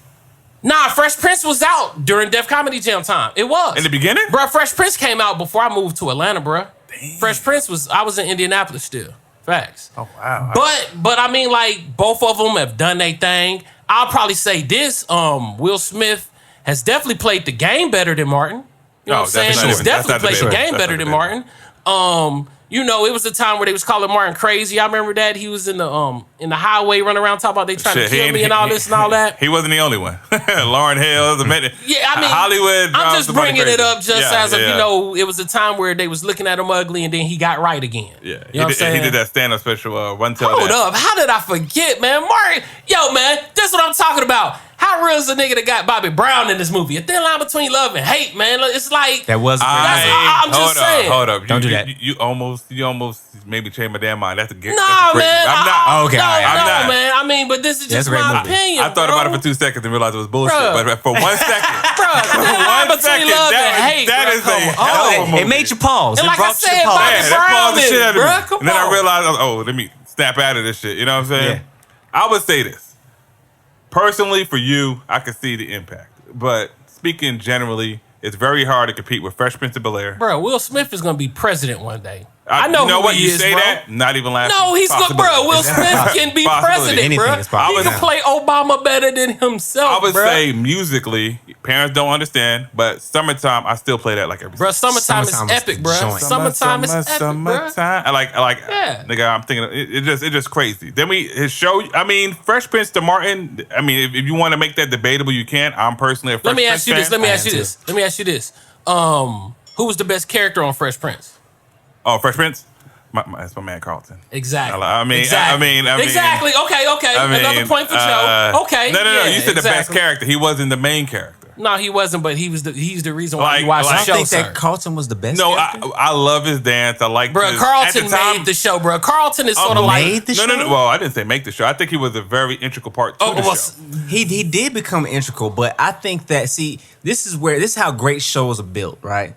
Nah, Fresh Prince was out during Def Comedy Jam time. It was In the beginning? bro. Fresh Prince came out before I moved to Atlanta, bro. Fresh Prince I was in Indianapolis still. Facts. Oh, wow. But I mean, like, both of them have done their thing. I'll probably say this: Will Smith has definitely played the game better than Martin. You know Oh, what I'm saying? that's He's not definitely played the debatable. game That's better not than Martin. You know, it was a time where they was calling Martin crazy. I remember that he was in the highway running around talking about they trying to kill me and all this and all that. He wasn't the only one. Lauren Hill, Yeah, I mean, Hollywood. I'm just bringing it up just Yeah, as of, yeah. you know, it was a time where they was looking at him ugly and then he got right again. Yeah, You know what I'm saying? he did that stand-up special. One Tell Hold That. up. How did I forget, man? Martin, yo, man, this is what I'm talking about. How real is the nigga that got Bobby Brown in this movie? A thin line between love and hate, man. It's like That was. I'm just saying. Hold up. Don't do that. You almost maybe changed my damn mind. That's a great. Nah, that's a great man. I'm not. Okay, No, all right, I'm no, not. man. I mean, but this is just That's a great my movie. opinion. I thought about it for 2 seconds and realized it was bullshit. Bruh. But for 1 second, Bruh, thin line one between second, love that and hate. that bruh. is a Come hell on. of a movie. It made you pause. And It like I brought you said, to pause. Bobby Man, that Brown paused the is, shit out of bruh. me. Come And then I on. realized, let me snap out of this shit. You know what I'm saying? Yeah. I would say this. Personally, for you, I could see the impact. But speaking generally, it's very hard to compete with Fresh Prince of Bel-Air. Bro, Will Smith is gonna be president one day. I know you know who what? he You is, say bro. that? Not even laughing. No, he's good, bro. Will Smith can be president, Anything bro. is possible. He can play Obama better than himself, I would bro. say musically, parents don't understand, but Summertime, I still play that like every Bro, summertime is Summertime is epic, the bro. joint. Summertime is epic, bro. Summertime. I like, Yeah. nigga, I'm thinking, it's just crazy. Then his show, I mean, Fresh Prince to Martin, I mean, if you want to make that debatable, you can. I'm personally a Fresh Let me Prince ask you fan. this. Let me I ask you am this. Let me ask you this. Who was the best character on Fresh Prince? Oh, Fresh Prince? That's my man Carlton. Exactly. I mean, exactly. Okay. Another point for Joe. Okay. No. Yeah, You said the best exactly. character. He wasn't the main character. No, he wasn't, but he's the reason why you Like- watch like- I the show, think sir. that Carlton was the best. No, character. I love his dance. I like Bro, his, Carlton at the time, made the show, bro. Carlton is sort of Oh, like made the show. No. Well, I didn't say make the show. I think he was a very integral part to the well, show. He did become integral, but I think that this is how great shows are built, right?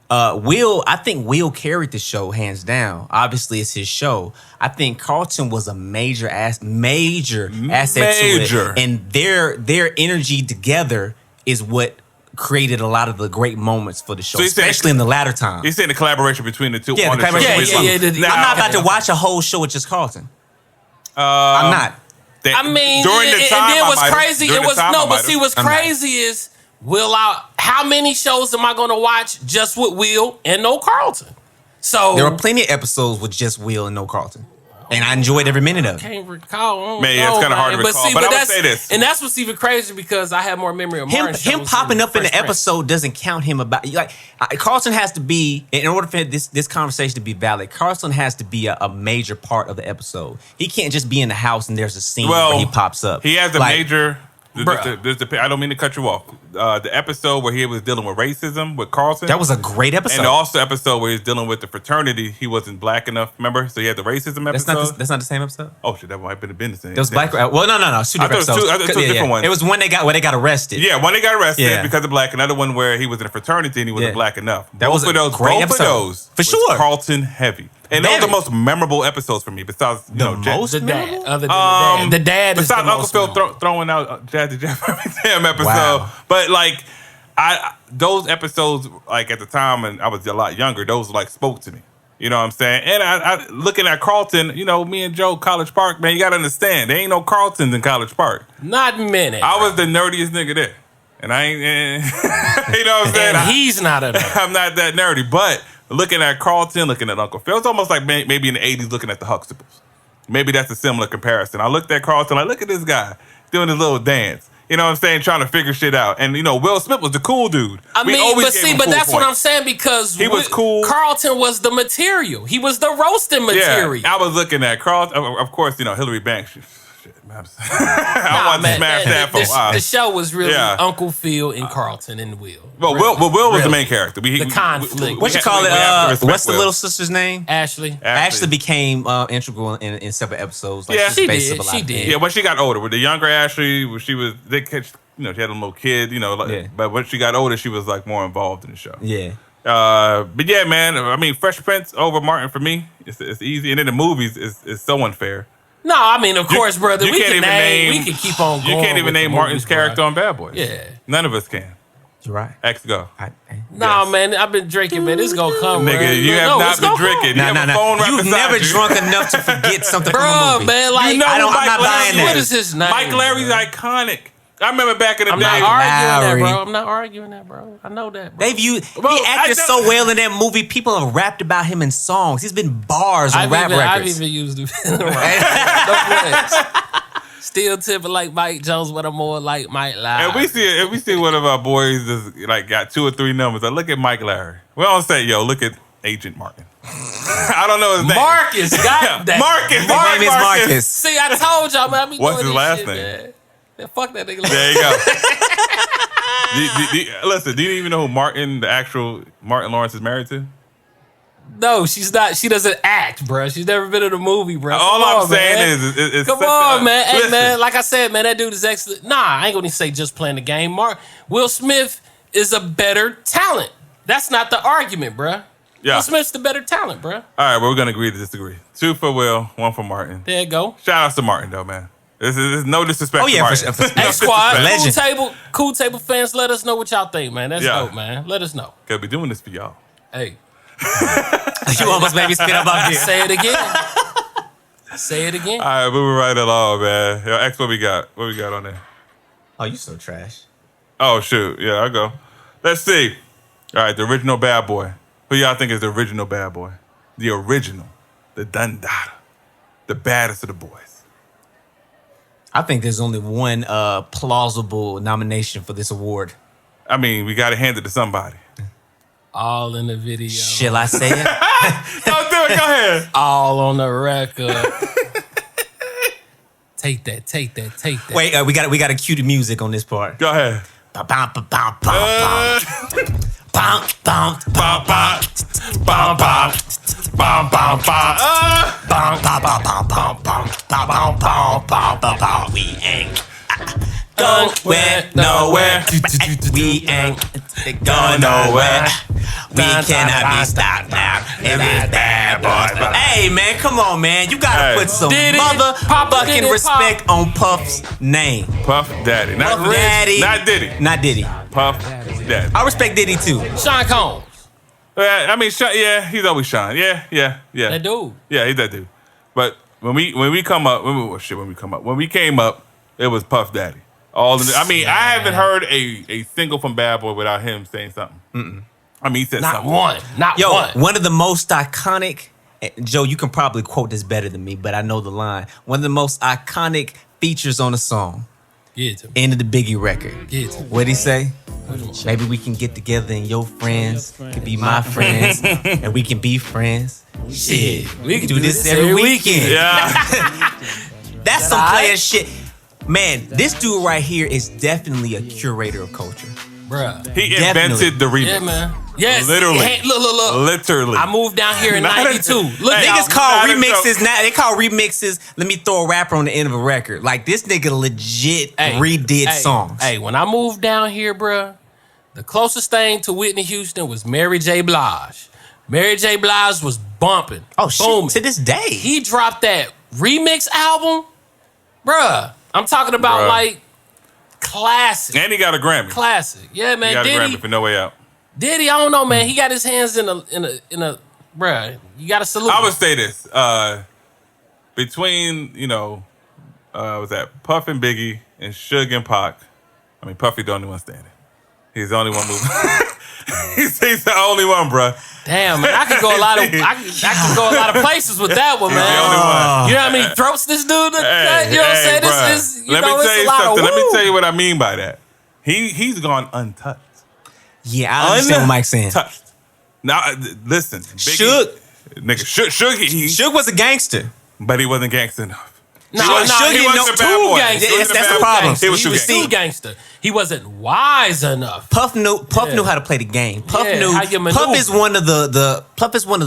I think Will carried the show hands down. Obviously, it's his show. I think Carlton was a major asset to it, and their energy together is what created a lot of the great moments for the show, So you're saying- especially in the latter time. You're saying the collaboration between the two. Yeah, on the the show. collaboration. Yeah. I'm not about to watch a whole show with just Carlton. I'm not. I mean, during the time, and then I what's might've. crazy? During It the was time, I no, but might've. see, what's I'm not. crazy is how many shows am I going to watch just with Will and no Carlton? So There were plenty of episodes with just Will and no Carlton, and I enjoyed every minute of it. can't recall. Man, yeah, it's kinda hard to recall, but I would say this. and that's what's even crazy because I have more memory of Martin Him shows popping than up in the Fresh Prince. episode doesn't count him about like Carlton has to be in order for this conversation to be valid. Carlton has to be a major part of the episode. He can't just be in the house and there's a scene where he pops up. He has a Like, major. Bruh. I don't mean to cut you off. The episode where he was dealing with racism with Carlton. That was a great episode. And also episode where he's dealing with the fraternity. He wasn't black enough, remember? So he had the racism episode. that's not the same episode. Oh shit, that might have been the same. It was black. Well, no, it's two I different thought it was episodes. two- I thought it was two different ones. It was one where they got arrested. Yeah, one they got arrested Yeah. because of black. Another one where he was in a fraternity and he wasn't Yeah. black enough. That was a great both episode. of those For was sure. Carlton heavy, and those are the Very. most memorable episodes for me. Besides, most The dad, memorable? other than the dad is the besides Uncle most Phil memorable. throwing out Jazzy Jeff every damn episode. Wow. But like, those episodes, like at the time, and I was a lot younger, those like spoke to me. You know what I'm saying? And I looking at Carlton, me and Joe, College Park, man, you gotta understand, there ain't no Carltons in College Park. Not many. I was the nerdiest nigga there, and I ain't, you know what I'm saying? and he's not a I'm not that nerdy, but looking at Carlton, looking at Uncle Phil, it's almost like maybe in the 80s looking at the Huxtables. Maybe that's a similar comparison. I looked at Carlton, like, look at this guy doing his little dance. You know what I'm saying? Trying to figure shit out. And, Will Smith was the cool dude. I We mean, always but gave see, him but cool that's what points. I'm saying because He was cool. Carlton was the material. He was the roasting material. Yeah, I was looking at Carlton. Of course, Hillary Banks. Shit, man. I want to smash that for a while. The show was really Yeah. Uncle Phil and Carlton and Will. Well, Really. Will was the Really. main character. The conflict. What you call it? What's the little sister's name? Ashley. Ashley became integral in several episodes. Like Yeah. she's She based did, up a lot she of did. things. Yeah, when she got older, with the younger Ashley, when she had a little kid, Yeah. but when she got older, she was like more involved in the show. Yeah. But yeah, man, I mean, Fresh Prince over Martin for me, it's easy. And in the movies, it's so unfair. No, I mean, of course, brother. You We can't can even name. name- We can keep on going. You can't even with name the Martin's movies, character bruh. on Bad Boys. Yeah. None of us can. You're right. X go. No, Yes. man, I've been drinking, man. It's gonna come, Nigga, bruh. you have No, not it's been gonna drinking. come. You have a phone right You've beside never you. drunk enough to forget something from a Bruh, movie. man, like You know I don't- who I'm Mike not buying Larry that. what is. is his name? Mike Larry's iconic. I remember back in the I'm day. not arguing Larry. that, bro. I'm not arguing that, bro. I know that, bro. He Bro, acted I so don't- well in that movie. People have rapped about him in songs. He's been bars on I've rap even records. used it. Right. No flex. Still tipping like Mike Jones, but I'm more like Mike Larry. If we see one of our boys just like got 2 or 3 numbers, I look at Mike Larry. We don't say, yo, look at Agent Martin. I don't know his name. Marcus, goddamn. Marcus. His name is Marcus. See, I told y'all, man. I be What's doing his this last shit, name? Man. Man, fuck that nigga. There you go. Listen, do you even know who the actual Martin Lawrence is married to? No, she's not. She doesn't act, bro. She's never been in a movie, bro. All I'm saying is come on, man. Hey, man. Like I said, man, that dude is excellent. Nah, I ain't gonna say just playing the game. Will Smith is a better talent. That's not the argument, bro. Yeah. Will Smith's the better talent, bro. All right, well, we're gonna agree to disagree. 2 for Will, 1 for Martin. There you go. Shout outs to Martin, though, man. This is no disrespect. Oh, yeah, to Martin. for sure. Hey, squad, Legend. cool table fans, let us know what y'all think, man. That's dope, man. Let us know. Cause we doing this for y'all. Hey. You almost made me spit up out here. Say it again. Say it again. All right, moving right along, man. Yo, X, what we got? What we got on there? Oh, you so trash. Oh, shoot. Yeah, I go. Let's see. All right, the original bad boy. Who y'all think is the original bad boy? The original. The Dundada. The baddest of the boys. I think there's only one plausible nomination for this award. I mean, we got to hand it to somebody. All in the video. Shall I say it? Don't do it. Go ahead. All on the record. Take that. Wait, we got to cue the music on this part. Go ahead. We ain't going nowhere. We ain't going nowhere. We cannot be stopped now. And it's bad boys. But hey, man, come on, man. You gotta put some motherfucking respect on Puff's name. Puff Daddy. Not Puff Daddy. Not Diddy. Not Diddy. Puff Daddy. I respect Diddy too. Sean Combs. I mean, yeah, he's always Sean. Yeah. That dude. Yeah, he's that dude. But when we come up, when we came up, it was Puff Daddy. I haven't heard a single from Bad Boy without him saying something. Mm-mm. I mean, he said not something. Not one. One of the most iconic, Joe, you can probably quote this better than me, but I know the line. One of the most iconic features on a song. Get it to me. End of the Biggie record. Get it to me. What'd he say? Maybe we can get together and your friends can be my friends and we can be friends. Shit, we can do this every weekend. Yeah. That's some player shit. Man, this dude right here is definitely a curator of culture. Bruh. He invented the remix. Yeah, man. Yes. Literally. Hey, look. Literally. I moved down here in 92. Look, Niggas call remixes now. They call remixes. Let me throw a rapper on the end of a record. Like this nigga legit redid songs. Hey, when I moved down here, bruh, the closest thing to Whitney Houston was Mary J. Blige. Mary J. Blige was bumping. Oh shit! Booming. To this day, he dropped that remix album, bruh. I'm talking about like classic. And he got a Grammy. Classic. Yeah, man. He got Diddy, a Grammy for No Way Out. Diddy, I don't know, man. He got his hands in a bruh. You got to salute. I him. would say this. Between, was that Puff and Biggie and Suge and Pac, I mean, Puffy the only one standing. He's the only one moving. He's the only one, bruh. Damn, man. I could go a lot of places with that one, man. He's the only one. You know how many throats this dude cut? You know what I'm saying? Bruh. This is, Let me tell you something. Let me woo. tell you what I mean by that. He's gone untouched. yeah, I understand what Mike's saying. Touched. Now, listen. Suge. Nigga, Suge, Suge was a gangster. but he wasn't gangster enough. No, He wasn't a bad boy. gangster. He wasn't a That's bad the boy. problem. He was He was too too gangster. gangster. He wasn't wise enough. Puff knew how to play the game. Puff Yeah, knew. how you maneuver. Puff is one of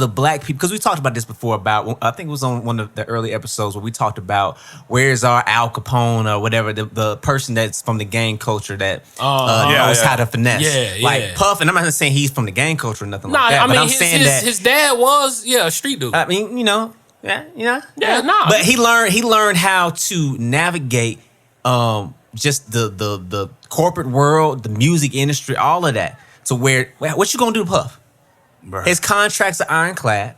the black people, because we talked about this before. About I think it was on one of the early episodes where we talked about where's our Al Capone or whatever, the person that's from the gang culture that knows how to finesse. Yeah, like yeah. Puff, and I'm not saying he's from the gang culture or nothing like that. I mean, but I'm saying that his dad was a street dude. I mean, Yeah. But he learned how to navigate just the corporate world, the music industry, all of that. To where what you gonna do to Puff? Bruh. His contracts are ironclad.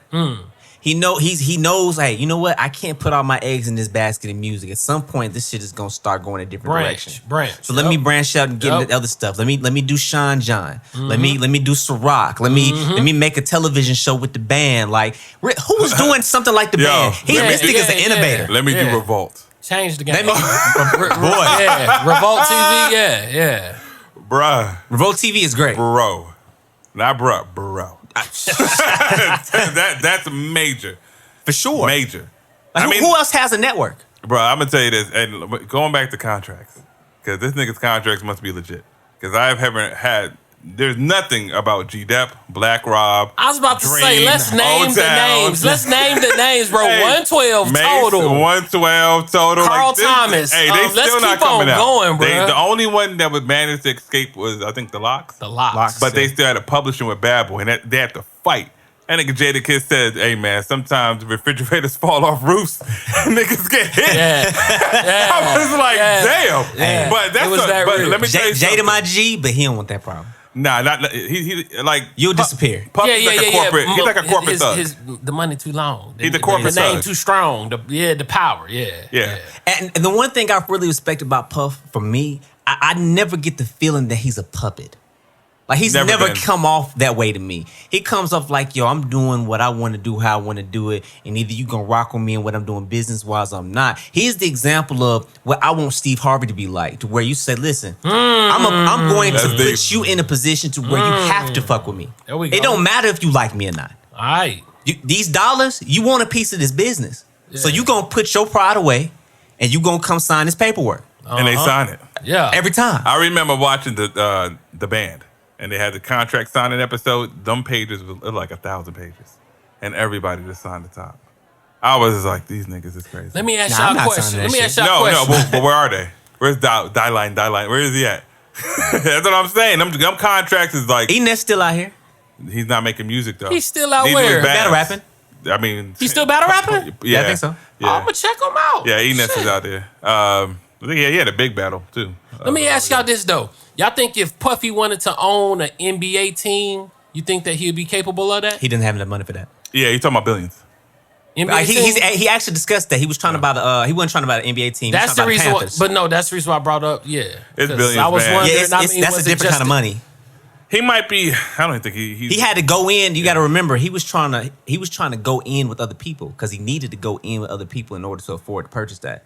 He knows. Hey, you know what? I can't put all my eggs in this basket of music. At some point, this shit is gonna start going a different direction. Branch. So let me branch out and get into other stuff. Let me do Sean John. Let me do Ciroc. Let me make a television show with the band. Like who was doing something like the band? This nigga's an innovator. Let me do Revolt. Change the game. Let me, boy. Yeah, Revolt TV. Yeah. Bruh. Revolt TV is great. Bro. Not bruh, bro. That's major. For sure. Major. Like, who else has a network? Bro, I'm going to tell you this. And going back to contracts. because this nigga's contracts must be legit. Because I haven't had. There's nothing about G-Dep, Black Rob. I was about to say, Dream, let's name the O-Town. names. Let's name the names, bro. Hey, 112 Mace, total. 112 total. Carl this- Thomas. Hey, they Let's still not keep on coming out. going, bro. The only one that would manage to escape was, I think, the Locks. The Locks. But they still had a publishing with Bad Boy, and they had to fight. And nigga Jadakiss said, hey, man, sometimes refrigerators fall off roofs and niggas get hit. Yeah. I was like, damn. Yeah. But that's It was that but real. let me tell you Jada something. my G, but he don't want that problem. Nah, not he like You'll disappear. Puffy's like a corporate. He's like a corporate thug. The money too long. He's a corporate The name thug. too strong. The power. Yeah. Yeah. And the one thing I really respect about Puff, for me, I never get the feeling that he's a puppet. Like, he's Never never been. come off that way to me. He comes off like, yo, I'm doing what I want to do, how I want to do it, and either you gonna rock with me and what I'm doing business-wise or I'm not. He's the example of what I want Steve Harvey to be like, to where you say, listen, I'm going to That's deep. put you in a position to where you have to fuck with me. There we It go. don't matter if you like me or not. All right. These dollars, you want a piece of this business. So you gonna put your pride away and you gonna come sign this paperwork And they sign it. Yeah. every time. I remember watching the band, and they had the contract signing episode. Them pages were like 1,000 pages, and everybody just signed the top. I was just like, these niggas is crazy. Let me ask Nah, I'm y'all a not question. signing Let that me shit. ask y'all a No, question. but where are they? Where's Die-Line? Where is he at? That's what I'm saying. Them contracts is like, Eaton that's still out here. he's not making music though. He's still out Neither where? is Babs. Battle rapping. I mean, He's still battle rapping? Yeah, I think so. Yeah, I'm gonna check him out. yeah. Enes Shit. is out there. I think he had a big battle too. Let me ask y'all this though. Y'all think if Puffy wanted to own an NBA team, you think that he'd be capable of that? He didn't have enough money for that. Yeah, you talking about billions? NBA Like, team? he actually discussed that. He was trying to buy the he wasn't trying to buy the NBA team. He was That's the trying to buy reason why. Panthers. But no, that's the reason why I brought up. Yeah, It's 'Cause billions, I was man. wondering. yeah, I mean, that's was a it different kind of just- money. He might be. I don't think He had to go in. You got to remember, he was trying to go in with other people because he needed to go in with other people in order to afford to purchase that.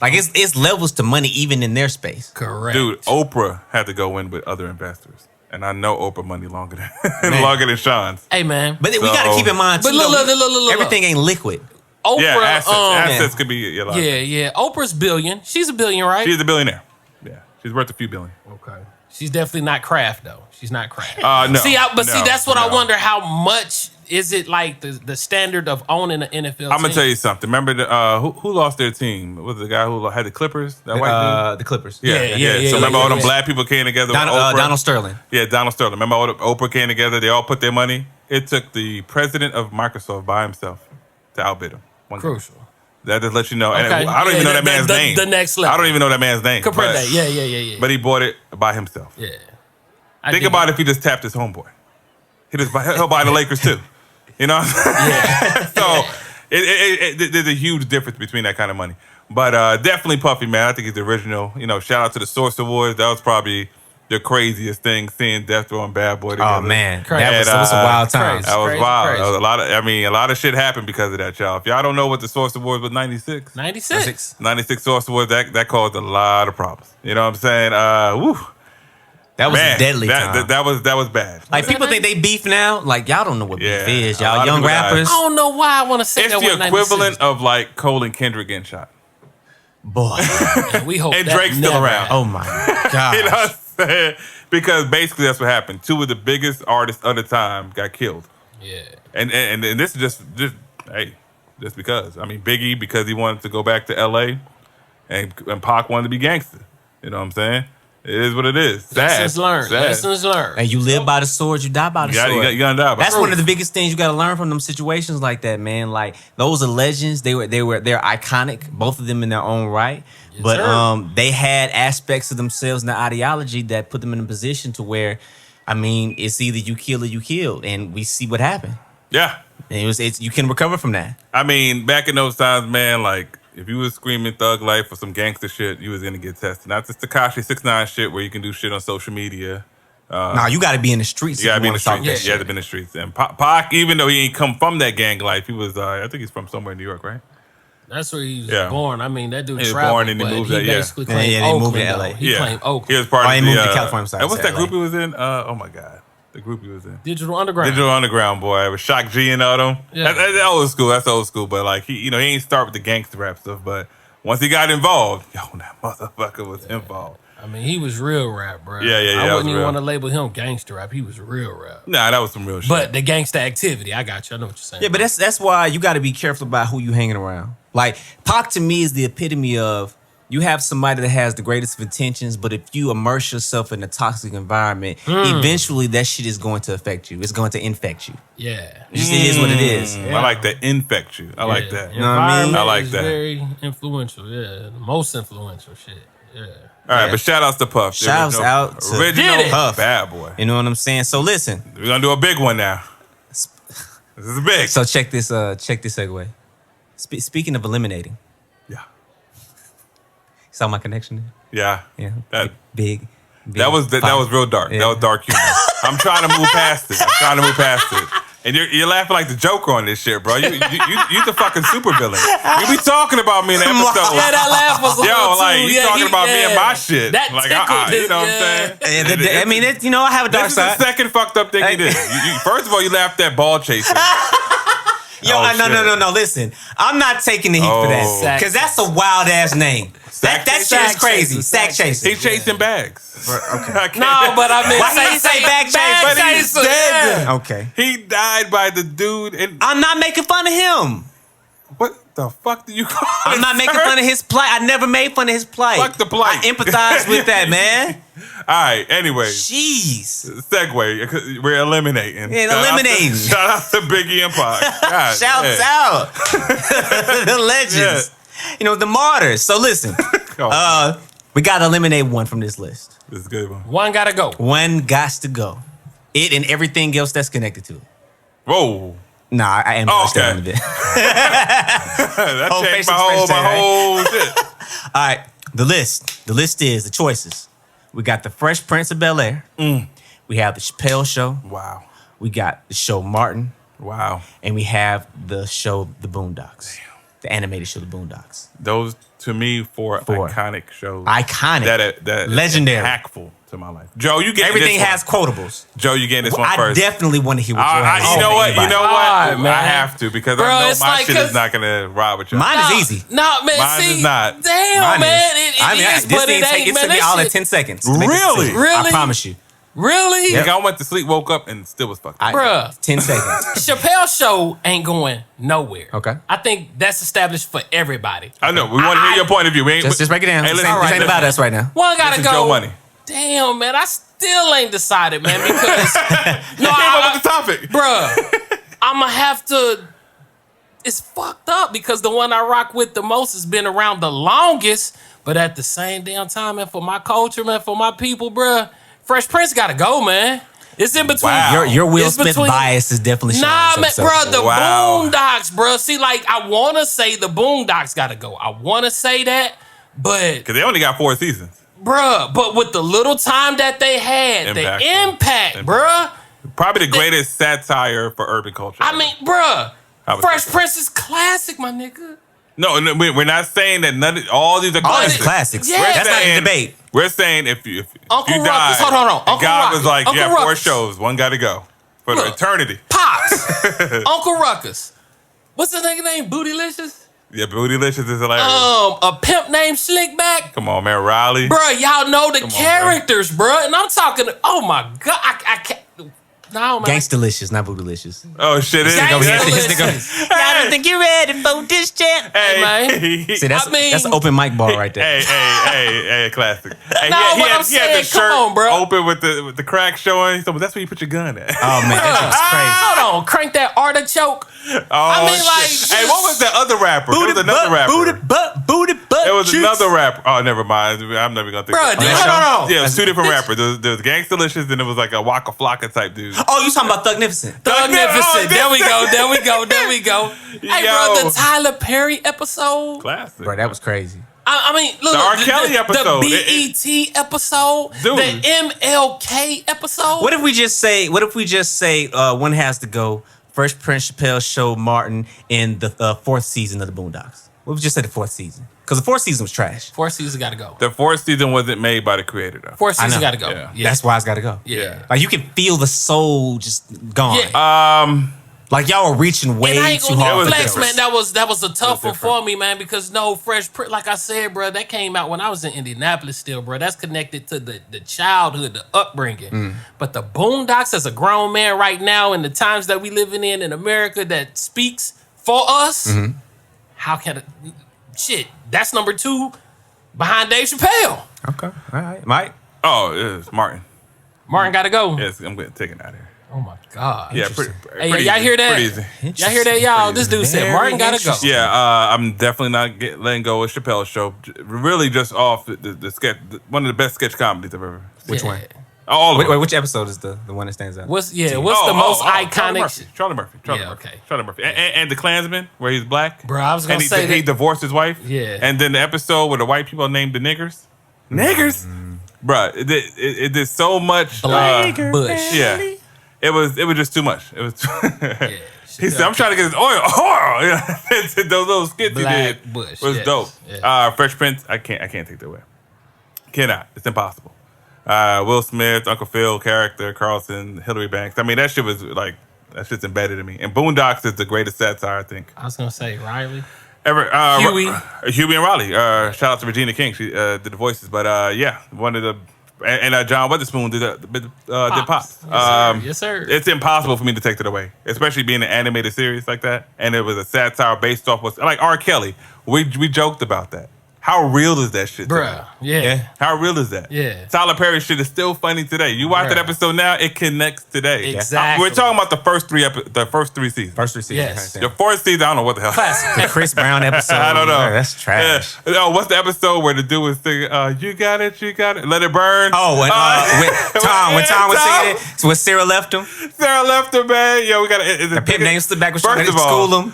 Like, it's levels to money even in their space. Correct, Dude, Oprah had to go in with other investors, and I know Oprah money longer than longer than Sean's. Hey man, But we got to keep in mind, too, But look, though, look. everything ain't liquid. Oprah. Yeah, assets yeah. could be a lot. Yeah. Oprah's billion. She's a billion, right? She's a billionaire. Yeah, she's worth a few billion. Okay. She's definitely not Kraft though. She's not Kraft. No. See, that's what I no. wonder. How much is it like the standard of owning an NFL? I'm gonna tell you something. Remember who lost their team? Was the guy who had the Clippers? That white The Clippers. dude? Yeah. So remember all them black people came together. with Oprah? Donald Sterling. Yeah, Donald Sterling. Remember all the Oprah came together. They all put their money. It took the president of Microsoft by himself to outbid him. One guy. Crucial. That just lets you know. And Okay. I don't even know that man's name. The next level. I don't even know that man's name. Compare but- that. Yeah. But he bought it by himself. Yeah. Think about if he just tapped his homeboy. He'll buy the Lakers too. You know what I'm saying? So there's a huge difference between that kind of money. But definitely Puffy, man. I think he's the original. You know, shout out to the Source Awards. That was probably the craziest thing, seeing Death Row and Bad Boy together. Oh, man. Crazy. That was a wild time. Crazy. That was wild. crazy. That was a lot of shit happened because of that, y'all. If y'all don't know what the Source Awards was, 96. 96. 96 Source Awards, that caused a lot of problems. You know what I'm saying? Woo. That was Man, a deadly time. that was bad. Like, people think they beef now. Like, y'all don't know what Yeah, beef is. a lot Y'all of young people got- rappers. I don't know why I want to say It's that. the with 96. equivalent of like Cole and Kendrick getting shot. Boy. And we hope And that Drake's still never around. Oh, my God. You know what I'm saying? Because basically that's what happened. Two of the biggest artists of the time got killed. Yeah. And this is just because. I mean, Biggie, because he wanted to go back to LA, and Pac wanted to be gangster. You know what I'm saying? It is what it is. Sad. Lessons learned. Sad. Lessons learned. And you live by the sword, you die by the You gotta- sword. you gotta die by That's the one of sword. the biggest things you got to learn from them situations like that, man. Like, those are legends. They're iconic, both of them in their own right. But sir. they had aspects of themselves and their ideology that put them in a position to where, I mean, it's either you kill or you killed, and we see what happened. Yeah. And you can recover from that. I mean, back in those times, man, like, if you was screaming thug life or some gangster shit, you was gonna get tested. Not this Tekashi 6ix9ine shit where you can do shit on social media. Nah, you got to be in the streets. You gotta if be you in the wanna talk streets. that You had shit. to be in the streets. And Pac, even though he ain't come from that gang life, he was, I think he's from somewhere in New York, right? That's where he was Yeah. born. I mean, that dude He was traveled, born and he but moved he there, yeah. basically Yeah, claimed yeah, they moved Oakland, to LA. though. He claimed He Oakland. was part Oh, of he the, moved to California side, and what's to that LA. group he was in? Oh my God. The group he was in. Digital Underground. Digital Underground, boy. With Shock G and all them. Yeah. That's old school. That's old school. But like he ain't start with the gangster rap stuff. But once he got involved, that motherfucker was involved. I mean, he was real rap, bro. Yeah, I that wouldn't was even real. want to label him gangster rap. He was real rap. Nah, that was some real shit. But the gangster activity, I got you. I know what you're saying. Yeah, but that's why you got to be careful about who you hanging around. Like Pac to me is the epitome of you have somebody that has the greatest of intentions, but if you immerse yourself in a toxic environment, eventually that shit is going to affect you. It's going to infect you. Yeah. It just is what it is. I like that. Infect you. I like that. You know what I mean? I like is that. Very influential. Yeah, the most influential shit. Yeah. All right, Yeah. but shout outs to Puff. The Shouts original- out to original Did it. Puff. bad boy. You know what I'm saying? So listen. We're gonna do a big one now. This is big. So check this segue. Speaking of eliminating, Yeah, saw my connection there? yeah. Yeah. That Big. that was real dark. Yeah. That was dark humor. I'm trying to move past it. And you're laughing like the Joker on this shit, bro. You the fucking supervillain. You be talking about me in the episode. Yeah, that laugh was a little Yo, too, like you yeah, talking about me and my shit. That Like, tickled you know what I'm saying? I mean, you know, I have a dark This is the side. second fucked up thing you did. First of all, you laughed at ball chasing. Yo, Oh, no. Listen, I'm not taking the heat for that Sack because that's a wild ass name. That shit is Sack crazy. chaser, Sack chaser. He chasing bags. Okay. No, but I mean, Why he say bag chaser? But he's dead. Okay. He died by the dude. And I'm not making fun of him. what the fuck do you call it? I'm not making fun of his plight. I never made fun of his plight. Fuck the plight. I empathize with that, man. All right. Anyway, Jeez. segue. We're eliminating. Yeah, eliminating. Shout out to Biggie and Pac. God, Shouts yeah. out. The legends. You know, the martyrs. So listen, Oh, we got to eliminate one from this list. this is a good one. one gotta go. One gots to go. It and everything else that's connected to it. Whoa. Nah, I am Oh, okay. a bit. That Whole changed facial my expression, whole shit. All right, the list. The list is the choices. We got the Fresh Prince of Bel-Air. We have the Chappelle Show. Wow. We got the show Martin. Wow. And we have the show The Boondocks. The animated show The Boondocks. Those to me four iconic shows. Iconic. That Legendary. impactful to my life. Joe, you get Everything this has one. quotables. Joe, you getting this one I first. definitely want to hear what Joe has to You say know about what? You anybody. know what? God, man. I have to because Bro, I know it's my like, shit is 'cause- not gonna ride with you. Mine is easy. No, man. Mine see, is not. Damn, Mine man. is. It I mean, is, this but thing it ain't, it man. took me That all in shit- 10 seconds. To make it Really? succeed. Really? I promise you. Really? Like, I went to sleep, woke up, and still was fucked up. Bruh. 10 seconds. Chappelle Show ain't going nowhere. Okay. I think that's established for everybody. I know. We want to hear your point of view. We ain't, Just break it down. Hey, This listen, ain't listen. about us right now. One gotta This is go. Joe Money. Damn, man. I still ain't decided, man, because no, Came up with the topic. bruh, I'ma have to. It's fucked up because the one I rock with the most has been around the longest, but at the same damn time, man, for my culture, man, for my people, bruh, Fresh Prince gotta go, man. It's in between. Wow. Your Will It's Smith between- bias is definitely showing. Nah, man, itself. bro, the Wow. Boondocks, bro. See, like, I want to say the Boondocks got to go. I want to say that, but, Because they only got 4 seasons. bruh, but with the little time that they had, the Impactful. impact, Impact. bruh. Probably the greatest satire for urban culture. I mean, bruh, I would Fresh say so. Prince is classic, my nigga. No, we're not saying that all these are All classics. these classics. Yeah. That's not a saying- debate. We're saying if you Uncle died, Ruckus, hold on, and Uncle God Ruckus, was like, Uncle yeah, 4 Ruckus. shows, one got to go for the Look. eternity. Pops, Uncle Ruckus. What's the nigga name? Bootylicious? Yeah, Bootylicious is hilarious. A pimp named Slickback. Come on, man, Riley. Bruh, y'all know the Come on, characters, bruh. And I'm talking, oh my God, I can't. No, man. Gangstalicious, not Bootylicious. Oh shit! It is. Over here. Gangstalicious. I don't think you're ready for this chat. Hey, man. See, that's I mean- that's an open mic bar right there. hey, classic. Hey, No, he what had I'm the saying, shirt come on, bro. open with the crack showing. He said, well, that's where you put your gun at. Oh man, that's crazy. Hold on, crank that artichoke. Oh, I mean, like, shit. Hey, what was that other rapper? There was another rapper. Booty butt. There was cheeks. another rapper. Oh, never mind. I'm never gonna think. Bruh, of dude, it. hold on. Yeah, it was 2 different rappers. There was Gangstalicious, and it was like a Waka Flocka type dude. Oh, you talking about Thugnificent? Magnificent. There we go. Hey, Yo. bro, the Tyler Perry episode. Classic. Bro, that was crazy. I mean, look, The R. Kelly episode. the BET episode, Dude. the MLK episode. What if we just say one has to go? Fresh Prince, Chappelle Show, Martin, in the 4th season of the Boondocks. What if we just say the 4th season? Because the 4th season was trash. 4th season got to go. The 4th season wasn't made by the creator, though. 4th I season know. got to go. Yeah. Yeah. That's why it's got to go. Yeah. Like you can feel the soul just gone. Yeah. Like y'all were reaching way And I ain't too gonna hard. even for flex, difference. man. That was a tough one different. for me, man, because no Fresh Prince, like I said, bro, that came out when I was in Indianapolis still, bro. That's connected to the childhood, the upbringing. But the Boondocks, as a grown man right now, in the times that we living in America, that speaks for us, how can it? Shit, that's number 2 behind Dave Chappelle. Okay, all right, Mike. Oh, it's Martin. Martin got to go. Yes, I'm getting taken out of here. Oh my God. Yeah, Hey, pretty y'all easy, hear that? pretty easy. Y'all hear that, y'all? This dude said Very Martin got to go. interesting. Yeah, I'm definitely not letting go of Chappelle's show. Really, just off the sketch, one of the best sketch comedies I've ever seen. Which one? All of Wait, them. which episode is the one that stands out? What's the most Charlie iconic? Murphy. Charlie Murphy. Yeah, okay. Charlie Murphy. And the Klansman, where he's black. Bro, I was gonna and say he that. divorced his wife. Yeah. And then the episode where the white people named the niggers. Niggers? Bruh, it did so much. Black Bush. Yeah. It was just too much. It was. Yeah. He said, "I'm trying to get this oil." Yeah. Those little skits Black he did Bush, was yes. dope. Yeah. Fresh Prince, I can't take that away. Cannot. It's impossible. Will Smith, Uncle Phil character, Carlson, Hillary Banks. I mean, that shit was like that shit's embedded in me. And Boondocks is the greatest satire, I think. I was gonna say Riley. Ever. Huey. Huey and Raleigh. Shout out to Regina King. She did the voices, but yeah, one of the. And John Witherspoon did Pops. Yes, sir. It's impossible for me to take that away, especially being an animated series like that. And it was a satire based off what's like R. Kelly. We joked about that. How real is that shit? Bruh. Yeah. How real is that? Yeah. Tyler Perry shit is still funny today. You watch that Bruh. episode now, it connects today. Exactly. We're talking about the first three seasons. First 3 seasons. Yes. The fourth season, I don't know what the hell. Classic. The Chris Brown episode. I don't know. Yeah, that's trash. Yeah. Oh, what's the episode where the dude was singing, you got it, let it burn? Oh, when Tom was singing it, so when Sarah left him, Sarah left her, man. Yo, we got to. the pimp name stood back when she First ready to of all, school him.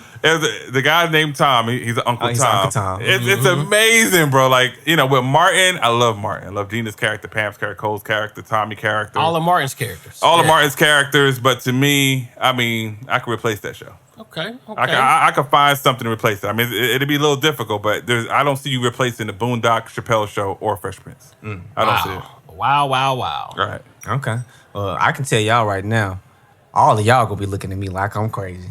the guy named Tom. He's an Uncle he's Tom. Uncle Tom. It's amazing, bro. Like, with Martin, I love Martin. I love Gina's character, Pam's character, Cole's character, Tommy character. All of Martin's characters. All of Martin's characters. But to me, I mean, I could replace that show. Okay. I could find something to replace it. I mean, it'd be a little difficult, but I don't see you replacing the Boondock, Chappelle Show, or Fresh Prince. I don't see it. Wow. All right. Okay. Well, I can tell y'all right now, all of y'all gonna be looking at me like I'm crazy.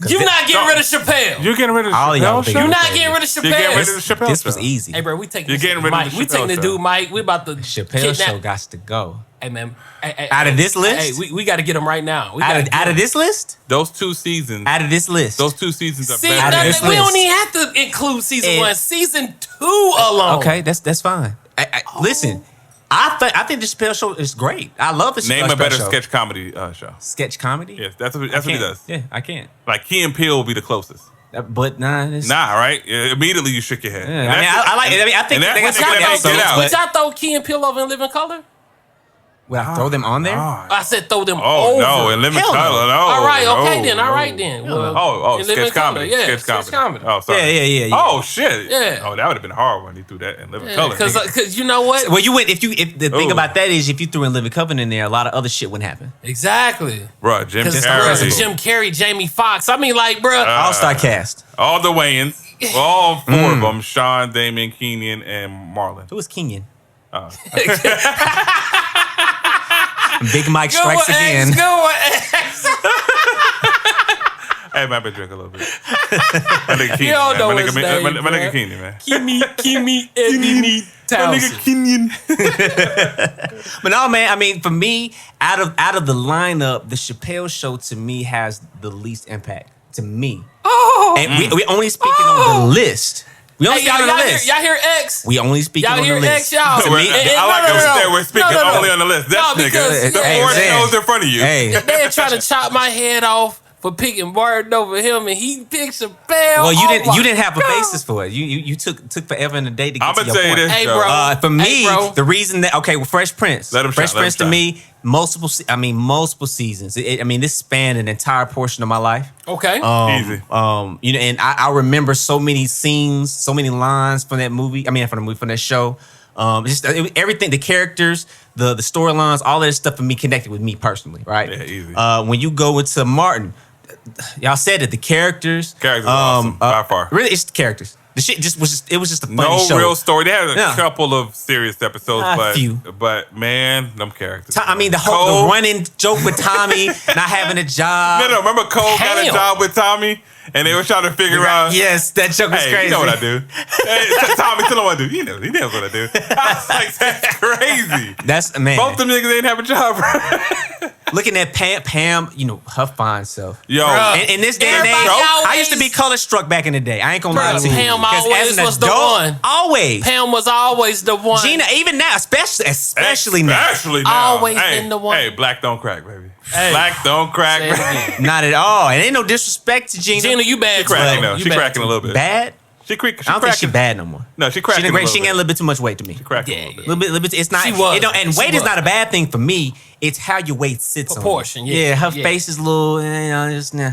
You're not getting rid of Chappelle. You're getting rid of the All y'all Chappelle think Show? You're not crazy. getting rid of Chappelle. You're getting rid of the Chappelle This was Show. easy. Hey, bro, we taking You're this getting dude rid of Mike. the We taking Chappelle the Show. dude Mike. We about to Chappelle Show got to go. Hey, man. Hey, Out of this list? Hey, we got to get him right now. Out of this list? Those two seasons. Out of this list. Those two seasons are See, better. Out of this we list. don't even have to include season And- 1. Season 2 alone. Okay, that's fine. Listen, I think the Chappelle Show is great. I love the Name Chappelle a better Show. sketch comedy show. Sketch comedy? Yes, that's what he does. Yeah, I can't. Like Key and Peele will be the closest. But nah, it's, Nah, right? Yeah, immediately you shook your head. Yeah, I mean, I like it. I mean, I think and they got that's some what good they episodes, get out. but Would y'all throw Key and Peele over in Living Color? would I throw them on there? I said throw them Oh, over. no. And Lemon Hell no. Color, no. All right, okay no, then. no. All right then. Well, Oh, in Living sketch comedy. Color, yeah, sketch sketch comedy. Oh, sorry. Yeah. Oh, shit. Yeah. Oh, that would have been hard when he threw that in Living Color. Because you know what? Well, you would if the thing Ooh. about that is if you threw in Living Covenant in there, a lot of other shit wouldn't happen. Exactly. Bruh, Jim Because Carrey. Jim Carrey, Jamie Foxx. I mean, like, bruh. All-star cast. All the Wayans. All four of them. Sean, Damien, Keenan, and Marlon. Who was Kenyon? Big Mike Go strikes with again. X, go with X. Hey, man, I've been drinking a little bit. My nigga Keenan, You don't man. know My his nigga, name, my nigga bruh. Keenan, man. Kimi, Edini, Townsend. Keenan. But no, man. I mean, for me, out of the lineup, the Chappelle Show to me has the least impact. To me, and we only speaking on the list. We only Hey, speaking on the list. y'all hear X? We only speaking Y'all on hear the list. X, y'all? To I me, like no, that no. we're speaking No. only on the list. That No, because- nigga. The Hey, four man. shows in front of you. hey. They're trying to chop my head off for picking Martin over him, and he picked Chappelle. Well, you Oh my didn't have a God. basis for it. You took forever in the day to get I'm to going to your tell you point. this, Hey, though. bro. For me, Hey, bro. the reason that Fresh Prince, Let him Fresh shine, let Prince to him me, multiple seasons. This spanned an entire portion of my life. Okay. Easy. And I remember so many scenes, so many lines from that movie. From that show. Everything, the characters, the storylines, all of that stuff for me connected with me personally, right? Yeah, easy. When you go into Martin, y'all said it, the characters. Characters are awesome, by far. Really, it's the characters. The shit just was just a funny No show. real story. They had a Yeah. couple of serious episodes, A few. but man, them characters. I mean, the whole the running joke with Tommy not having a job. No, remember Cole got a Damn. job with Tommy, and they were trying to figure out. Yes, that joke was Hey, crazy. you know what I do? Hey, Tommy, tell him what I do. He knows what I do. I was like, that's crazy. That's man. Both them niggas ain't have a job, bro. Looking at Pam, you know, her fine self. Yo, Bruh. In this day and age, Everybody I used to be always- color struck back in the day. I ain't gonna lie Bruh, to you. Pam 'Cause always as an was the adult, one. Always. Pam was always the one. Gina, even now, especially now. Especially now. Always hey, been the one. Hey, black don't crack, baby. Hey. Black don't crack, Say it baby. again. Not at all. And ain't no disrespect to Gina. Gina, you bad. Cracking too. though. You She bad cracking too. a little bit. Bad? She I don't think she cracking. bad no more. No, she cracking. She a gained little a bit. little bit too much weight to me. She cracking. Yeah, a little bit. Little bit, it's not. She was. It don't, and She weight is was. not a bad thing for me. It's how your weight sits Proportion, on you. yeah. her Yeah. face is a little, just nah.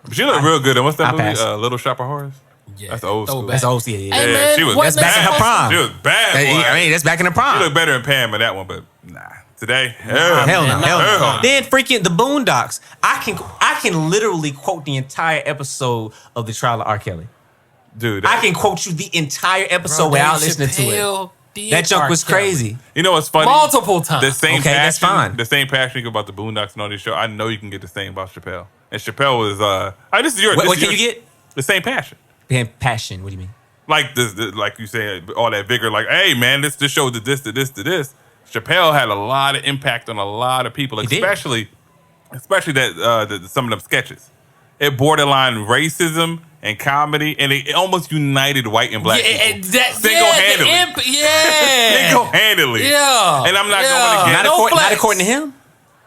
But she looked real good. And what's that I movie? pass. Little Shop of Horrors. Yeah. That's old school. That's old. Yeah. Hey, Yeah, man, she was wasn't That's back in that her prime. She was bad. Boy. I mean, that's back in the prime. She looked better in Pam in that one, but nah. Today, Hell no, man, hell no. no. Then freaking the Boondocks. I can literally quote the entire episode of the trial of R. Kelly. dude. I can quote you the entire episode Bro, without Dave listening to it. Chappelle did That joke R. was Kelly. crazy. You know what's funny? Multiple times. The same Okay, passion, that's fine. The same passion you get about the Boondocks and all this show. I know you can get the same about Chappelle. And Chappelle was this is your. What this is can your- you get? The same passion. Passion. What do you mean? Like this, like you said, all that vigor. Like, hey man, this show did this to this to this. Chappelle had a lot of impact on a lot of people, He did. especially that some of them sketches. It borderline racism and comedy, and it almost united white and black Yeah, people and that, single-handedly. Yeah. Single-handedly. Yeah. And I'm not Yeah. going against. No Not flex. according to him.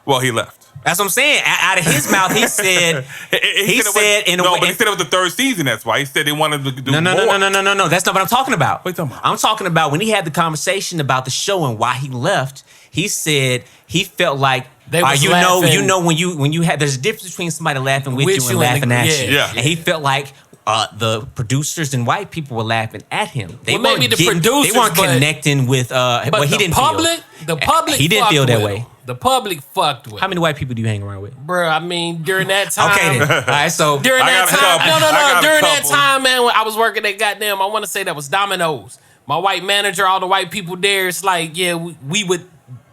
Well, he left. That's what I'm saying. Out of his mouth, he said. He said in a no, way. but he said it was the third season. That's why he said they wanted to do No. more. No. That's not what I'm talking about. What you talking about? I'm talking about when he had the conversation about the show and why he left. He said he felt like They was you laughing. know when you had there's a difference between somebody laughing with you and and laughing the- at yeah. you. Yeah. And he felt like the producers and white people were laughing at him. They Well, maybe weren't the getting, producers, they weren't but- connecting with. But Well, he the didn't public, feel. the public, He didn't fucked feel that with way. him. The public fucked with. How many white people do you hang around with? Bro, I mean, during that time. Okay, then. All right, so During I that got a time, couple. I no. got a During that couple. time, man, when I was working at goddamn, I want to say that was Domino's. My white manager, all the white people there, it's like, yeah, we would.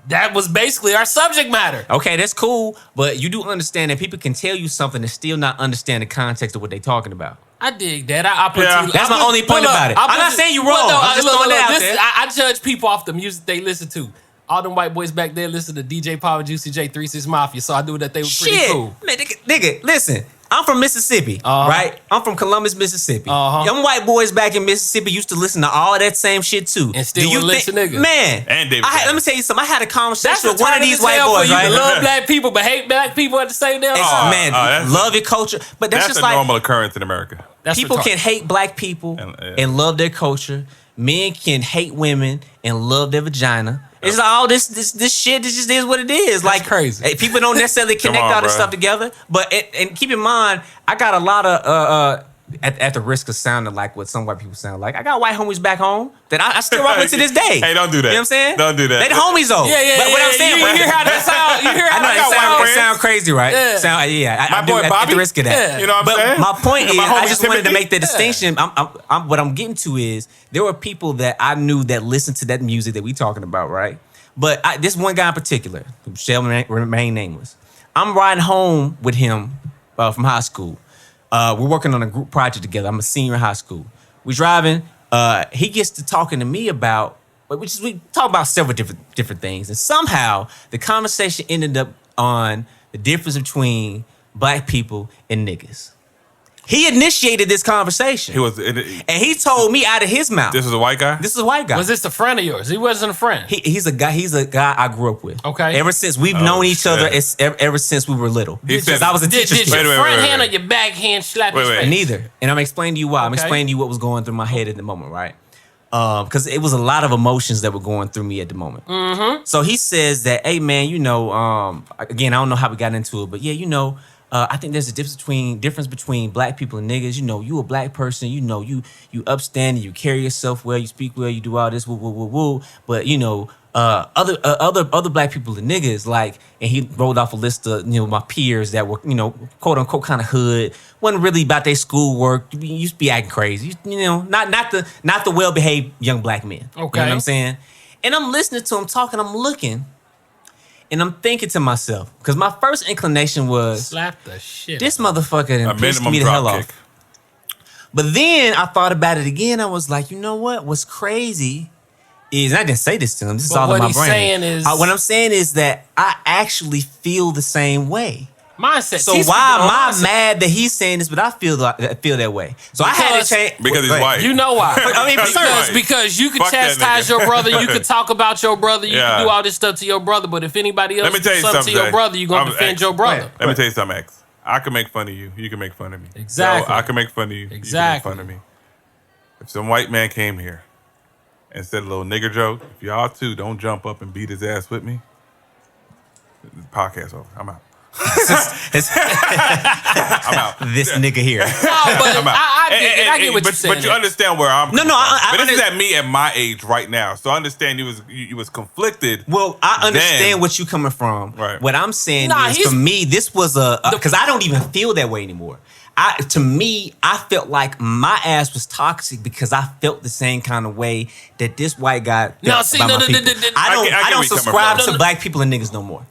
That was basically our subject matter. okay, that's cool, but you do understand that people can tell you something and still not understand the context of what they're talking about. I dig that. I put Yeah. you. That's I my put- only point look, about it. I I'm put not you- saying you Look, wrong. no, I'm just throwing it out listen, there. I judge people off the music they listen to. All them white boys back there listen to DJ Power, Juicy J, 3-6 Mafia, so I knew that they were pretty Shit, cool. man, nigga, listen. I'm from Mississippi, right? I'm from Columbus, Mississippi. Them white boys back in Mississippi used to listen to all that same shit too. And still Do you would listen, think, nigga. man? And David let Jackson. me tell you something. I had a That's conversation with one of retarded these as white hell boys, for you right? to love black people but hate black people at the same damn time. Man, that's- love your culture, but that's That's just a like normal occurrence in America. That's people retarded. can hate black people And, and love their culture. Men can hate women and love their vagina. It's like all this shit. This just is what it is. Like crazy. hey, people don't necessarily Come connect on, all this bruh. stuff together. But and keep in mind, I got a lot of at the risk of sounding like what some white people sound like. I got white homies back home that I still rock with to this day. Hey, don't do that. You know what I'm saying? Don't do that. They the homies though. Yeah. But what I'm saying, you bruh, hear how that sound? You hear I how know I it got that white sound, friends. it sound crazy, right? Yeah. Yeah. My boy at Bobby? the risk of that. Yeah. You know what I'm But saying? my point And is, my I homie just wanted to Timothy? make the distinction. What I'm getting to is there were people that I knew that listened to that music that we talking about, right? But this one guy in particular, who shall remain nameless. I'm riding home with him from high school. We're working on a group project together. I'm a senior in high school. We're driving. He gets to talking to me about, we talk about several different things, and somehow the conversation ended up on the difference between black people and niggas. He initiated this conversation. He was. And he told me out of his mouth. This was a white guy. This is a white guy. Was this a friend of yours? He wasn't a friend. He's a guy I grew up with. Okay. Ever since we've known each shit. other, ever since we were little. He said- Because I was a Did teacher's your kid. Wait, front wait, hand wait. or your back hand slap Wait, his wait. face? Neither. And I'm explaining to you why. I'm Okay. explaining to you what was going through my head at the moment, right? Because it was a lot of emotions that were going through me at the moment. Mm-hmm. So he says that, hey man, again, I don't know how we got into it, but yeah, I think there's a difference between black people and niggas. You a black person, you upstanding, you carry yourself well, you speak well, you do all this, woo, woo, woo, woo. But other black people and niggas, like, and he rolled off a list of, my peers that were, quote unquote kind of hood, wasn't really about their schoolwork, used to be acting crazy, not the well behaved young black men. Okay. You know what I'm saying? And I'm listening to him talking, I'm looking, and I'm thinking to myself, because my first inclination was, slap the shit. this motherfucker done pissed me the hell off. But then I thought about it again. I was like, you know what? What's crazy is, and I didn't say this to him. This is all in my brain. What I'm saying is that I actually feel the same way. Mindset. So why am I mad that he's saying this, but I feel that way? So I had to change. Because he's white. You know why? I mean, because you can Fuck that chastise nigga. your brother, you can talk about your brother, you Yeah. can do all this stuff to your brother, but if anybody else Let me tell do you something to your something, brother, you're going to I'm defend your brother. Let me tell you something, X. I can make fun of you. You can make fun of me. Exactly. So I can make fun of you. Exactly. You can make fun of me. If some white man came here and said a little nigger joke, if y'all two don't jump up and beat his ass with me, the podcast over. I'm out. I'm out. This nigga here. No, but I get what you're saying. But you understand where I'm coming No, from. But this is at me at my age right now. So I understand you was conflicted. Well, I understand then. what you coming from. Right. What I'm saying Nah, is, he's- for me, this was because I don't even feel that way anymore. To me, I felt like my ass was toxic because I felt the same kind of way that this white guy felt No, see, about no, my no, people. no, no, no. I I don't get where you're coming subscribe from. to black people and niggas no more.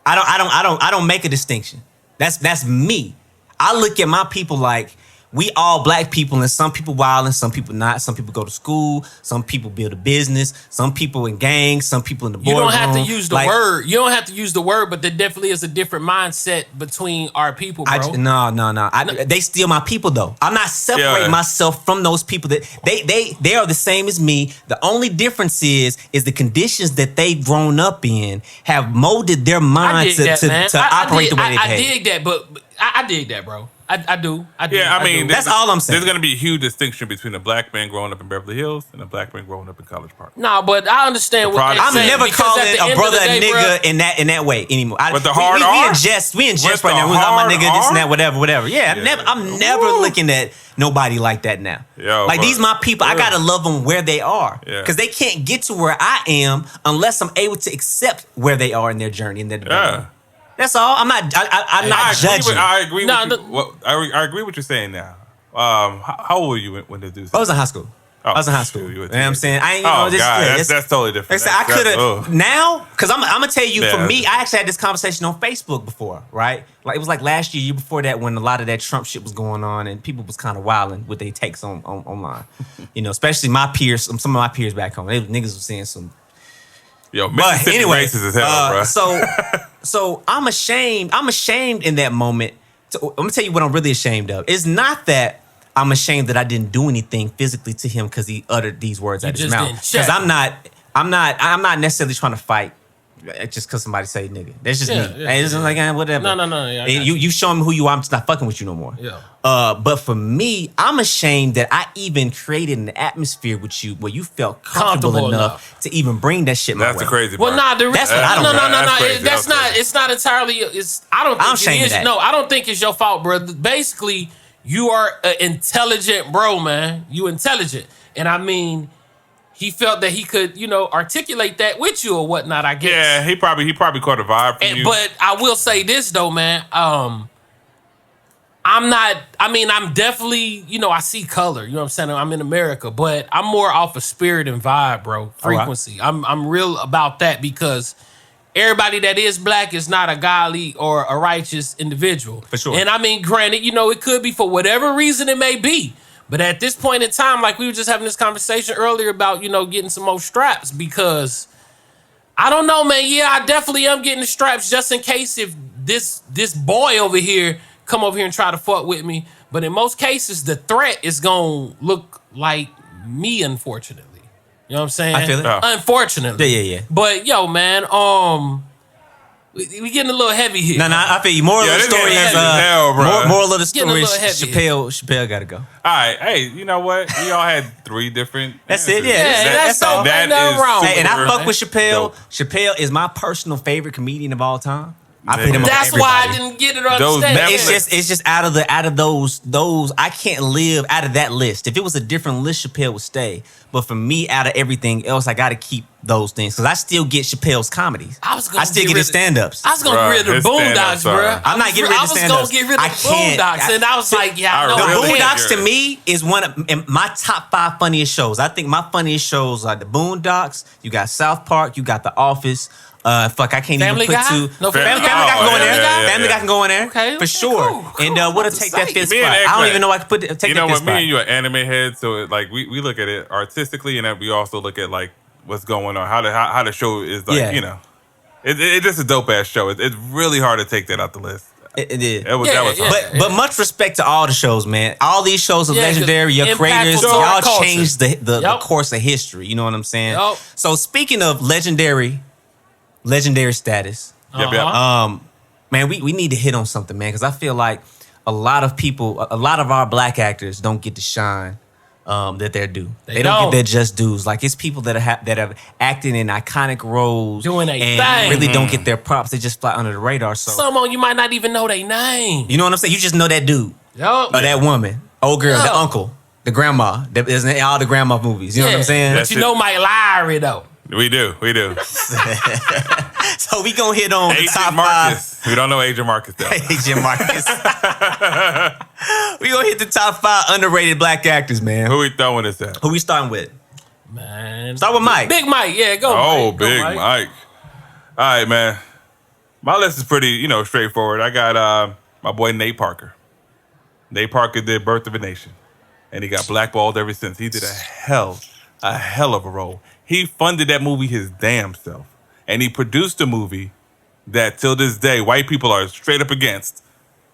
I don't make a distinction. That's me. I look at my people like we all black people, and some people wild and some people not. Some people go to school. Some people build a business. Some people in gangs. Some people in the You boardroom. don't have to use the word. You don't have to use the word, but there definitely is a different mindset between our people, bro. No. They still my people though. I'm not separating myself from those people. That they are the same as me. The only difference is the conditions that they've grown up in have molded their mind to operate the way they I behave. dig that, but I dig that, bro. I do. Yeah, I mean, That's all I'm saying. There's going to be a huge distinction between a black man growing up in Beverly Hills and a black man growing up in College Park. No, but I understand what product- they're I'm saying, never because calling at the a end of brother the a day, nigga bruh, in that way anymore. With the hard R? we ingest right now. the We're I'm a hard nigga, this and that, R? whatever. Yeah, Yeah. I'm never looking at nobody like that now. Yo, like but- these my people. I gotta love them where they are Yeah. because they can't get to where I am unless I'm able to accept where they are in their journey in their development. Yeah. That's all. I'm not judging. I agree No, with you. Well, I agree with what you're saying now. How old were you when this dude said I was in high school. Oh, I was in high school. shoot, You know what I'm saying? I ain't, Oh, this, God, yeah, that's totally different. Like I said, I could That's- have now, because I'm gonna tell you, for Yeah. me, I actually had this conversation on Facebook before, right? Like it was like last year before that, when a lot of that Trump shit was going on, and people was kind of wilding with their takes on online. Especially my peers, some of my peers back home, niggas was saying some. Yo, But Mississippi anyway, racist as hell, bro. so I'm ashamed. I'm ashamed in that moment. I'm gonna tell you what I'm really ashamed of. It's not that I'm ashamed that I didn't do anything physically to him because he uttered these words out of his just mouth. didn't check. Because I'm not necessarily trying to fight just because somebody say nigga. That's just me. It's just like whatever. No. Yeah, I got you show me who you are. I'm just not fucking with you no more. Yeah. But for me, I'm ashamed that I even created an atmosphere with you where you felt comfortable Comfortable enough to even bring that shit my That's way. the crazy part. Well, nah, That's what I don't no, know. no. crazy. That's not. crazy. It's not entirely. It's. I don't. I'm Think ashamed it of is. that. No, I don't think it's your fault, bro. Basically, you are an intelligent bro, man. You intelligent, and I mean, he felt that he could, articulate that with you or whatnot. I guess. Yeah, he probably caught a vibe from you. But I will say this though, man. I'm not. I mean, I'm definitely. I see color. You know what I'm saying? I'm in America, but I'm more off of spirit and vibe, bro. Frequency. I'm real about that because everybody that is black is not a godly or a righteous individual. For sure. And I mean, granted, it could be for whatever reason it may be. But at this point in time, like we were just having this conversation earlier about, getting some more straps because I don't know, man. Yeah, I definitely am getting the straps just in case if this boy over here come over here and try to fuck with me. But in most cases, the threat is going to look like me, unfortunately. You know what I'm saying? I feel it. Yeah. Unfortunately. Yeah. But yo, man, we getting a little heavy here. No, I feel you. Moral of the this story getting is heavy as hell, bro. moral of the Getting a story is little heavy. Chappelle got to go. All right, hey, you know what? We all had 3 different. That's it, answers. yeah, that's dope. Ain't nothing wrong. Hey, and I super fuck with Chappelle. dope. Chappelle is my personal favorite comedian of all time. I put him up. That's with why I everybody. didn't get it or Those understand. Netflix- It's just out of those I can't live out of that list. If it was a different list, Chappelle would stay. But for me, out of everything else, I got to keep those things because I still get Chappelle's comedies. I still get rid his of- stand-ups. I was gonna Bruh, get rid of his the stand-ups Boondocks, are- bro. I'm not getting rid of I was stand-ups. gonna get rid of I the can't. Boondocks, and I was like, yeah, I no, The really I can't. Boondocks can't. to me is one of in my top 5 funniest shows. I think my funniest shows are the Boondocks. You got South Park. You got The Office. I can't Family even put Guy? two. No, Family Family Guy Guy? can go in Oh, there. yeah, Family Guy can go in there Okay, for sure. cool. And I'm would about have to take say that fifth it. Me and spot. I X-Ray. don't even know I could take You that know, fifth when me spot. and you are anime heads, so like we look at it artistically, and then we also look at like what's going on, how the show is like. Yeah. You know, it's just a dope ass show. It's really hard to take that out the list. It is. That was Yeah, hard. yeah. But much respect to all the shows, man. All these shows are Yeah, legendary. Your impactful creators, to our y'all culture. changed the Yup. course of history. You know what I'm saying? Yup. So speaking of legendary status, Yep, yep. man, we need to hit on something, man, because I feel like a lot of our black actors don't get to shine that they're due. They don't don't. get their just dues. Like it's people that have acted in iconic roles, Doing they and thing. really don't get their props. They just fly under the radar. So Someone you might not even know their name. you know what I'm saying? You just know that dude. Yup. Or that woman, old girl, the Yeah. uncle, the grandma. That is in all the grandma movies. You know what I'm saying? That's But you it. know Mike Lowry though. We do. So we gonna hit on the Agent top Marcus. We don't know Agent Marcus though. 5. Agent Marcus. We gonna hit the top 5 underrated black actors, man. Who we throwing this at? Who we starting with? Man. Start with Mike. Big Mike, yeah, go. Oh, Mike. Go, Big Mike. All right, man. My list is pretty, straightforward. I got my boy Nate Parker. Nate Parker did Birth of a Nation, and he got blackballed ever since. He did a hell of a role. He funded that movie his damn self, and he produced a movie that till this day white people are straight up against.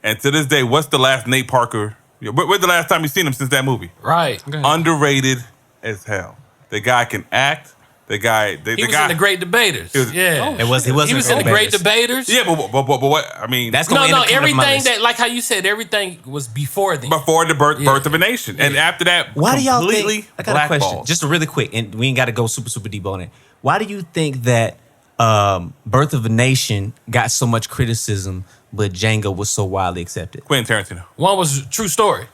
And to this day, what's the last Nate Parker? When's the last time you seen him since that movie? Right. Underrated as hell. The guy can act. The guy, the He was guy in the Great Debaters. He was- Yeah. It was He was in the Great Debaters. Yeah, but what? I mean, That's No, gonna end no, up coming up my everything list. that, like how you said, everything was before then. before the birth of a nation, and after that, Why do y'all completely think? I got a question, blackballed. just really quick, and we ain't got to go super deep on it. Why do you think that Birth of a Nation got so much criticism, but Django was so widely accepted? Quentin Tarantino, One was True Story.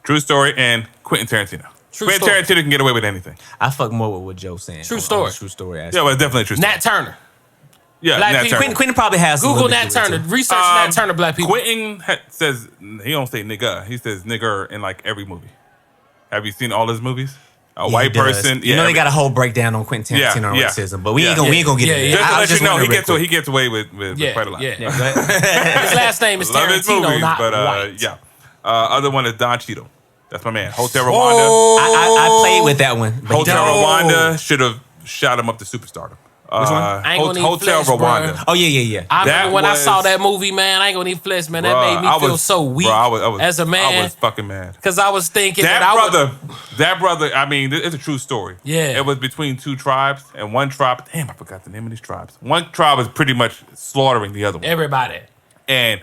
true story, and Quentin Tarantino. True Quentin story. Tarantino can get away with anything. I fuck more with what Joe's saying. True on story. the true story. Yeah, aspect. well, it's definitely a true. Story. Nat Turner. Yeah, Black Nat people- Turner. Quentin probably has a Google little Nat bit to it, Turner. too. Research Nat Turner, black people. Quentin says he don't say nigga. He says nigger in like every movie. Have you seen all his movies? A Yeah, he white does. person. You know they got a whole breakdown on Quentin Yeah, Tarantino yeah. racism, but we Yeah. ain't gonna get Yeah, into yeah. that. Just to I let was you know, wondering he real quick. gets away with Yeah, quite a lot. yeah. Yeah, go ahead. His last name is Love his Tarantino, movies, not but White. yeah. Other one is Don Cheadle. That's my man. Hotel Rwanda. I played with that one. But he Hotel don't- Rwanda should have shot him up to superstardom. Which one? I ain't gonna need Hotel flesh, Rwanda. bruh. Oh yeah. I That remember when I was- saw that movie, man. I ain't gonna need flesh, man. That Bruh, made me I feel was- so weak bruh, I was- as a I man. was fucking mad. Because I was thinking that, That brother, I mean, it's a true story. Yeah. It was between two tribes, and one tribe, damn, I forgot the name of these tribes. One tribe was pretty much slaughtering the other one. everybody. And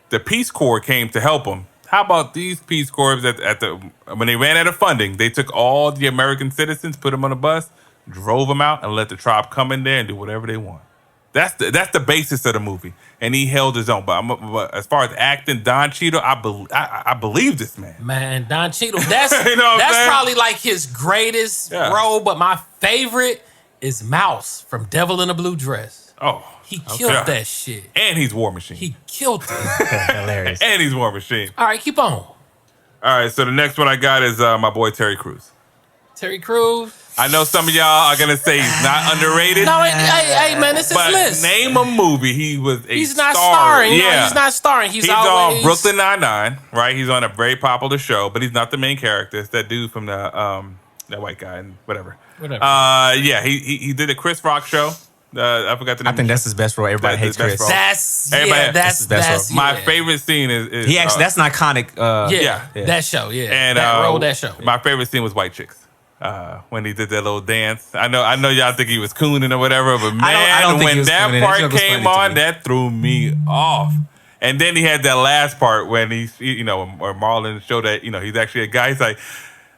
the Peace Corps came to help them. How about these Peace Corps when they ran out of funding, they took all the American citizens, put them on a bus, drove them out, and let the tribe come in there and do whatever they want. That's the basis of the movie, and he held his own. But as far as acting, Don Cheadle, I believe this man. Man, Don Cheadle, that's You know what I'm that's saying? probably like his greatest Yeah. role, but my favorite is Mouse from Devil in a Blue Dress. Oh, He killed okay. that shit. And he's War Machine. He killed it. Hilarious. And he's War Machine. All right, keep on. All right, so the next one I got is my boy Terry Crews. Terry Crews. I know some of y'all are gonna say he's not underrated, No, hey, man, this is but list. name a movie he was a He's not star. starring. Yeah, No, he's not starring. He's on always Brooklyn Nine-Nine, right? He's on a very popular show, but he's not the main character. It's that dude from the that white guy and whatever. Whatever. Yeah, he did a Chris Rock show. I forgot the name. I think that's his best role. Everybody That's hates his best Chris. role. That's Everybody- yeah. That's his best That's role. my yeah. favorite scene is He actually that's an iconic. Yeah, yeah. that show. Yeah, and that role, that show. My favorite scene was White Chicks. When he did that little dance. I know y'all think he was cooning or whatever, but man, I don't think he when was that cooning. That part joke was came funny to on, me. that threw me off. And then he had that last part when where Marlon showed that, he's actually a guy. He's like,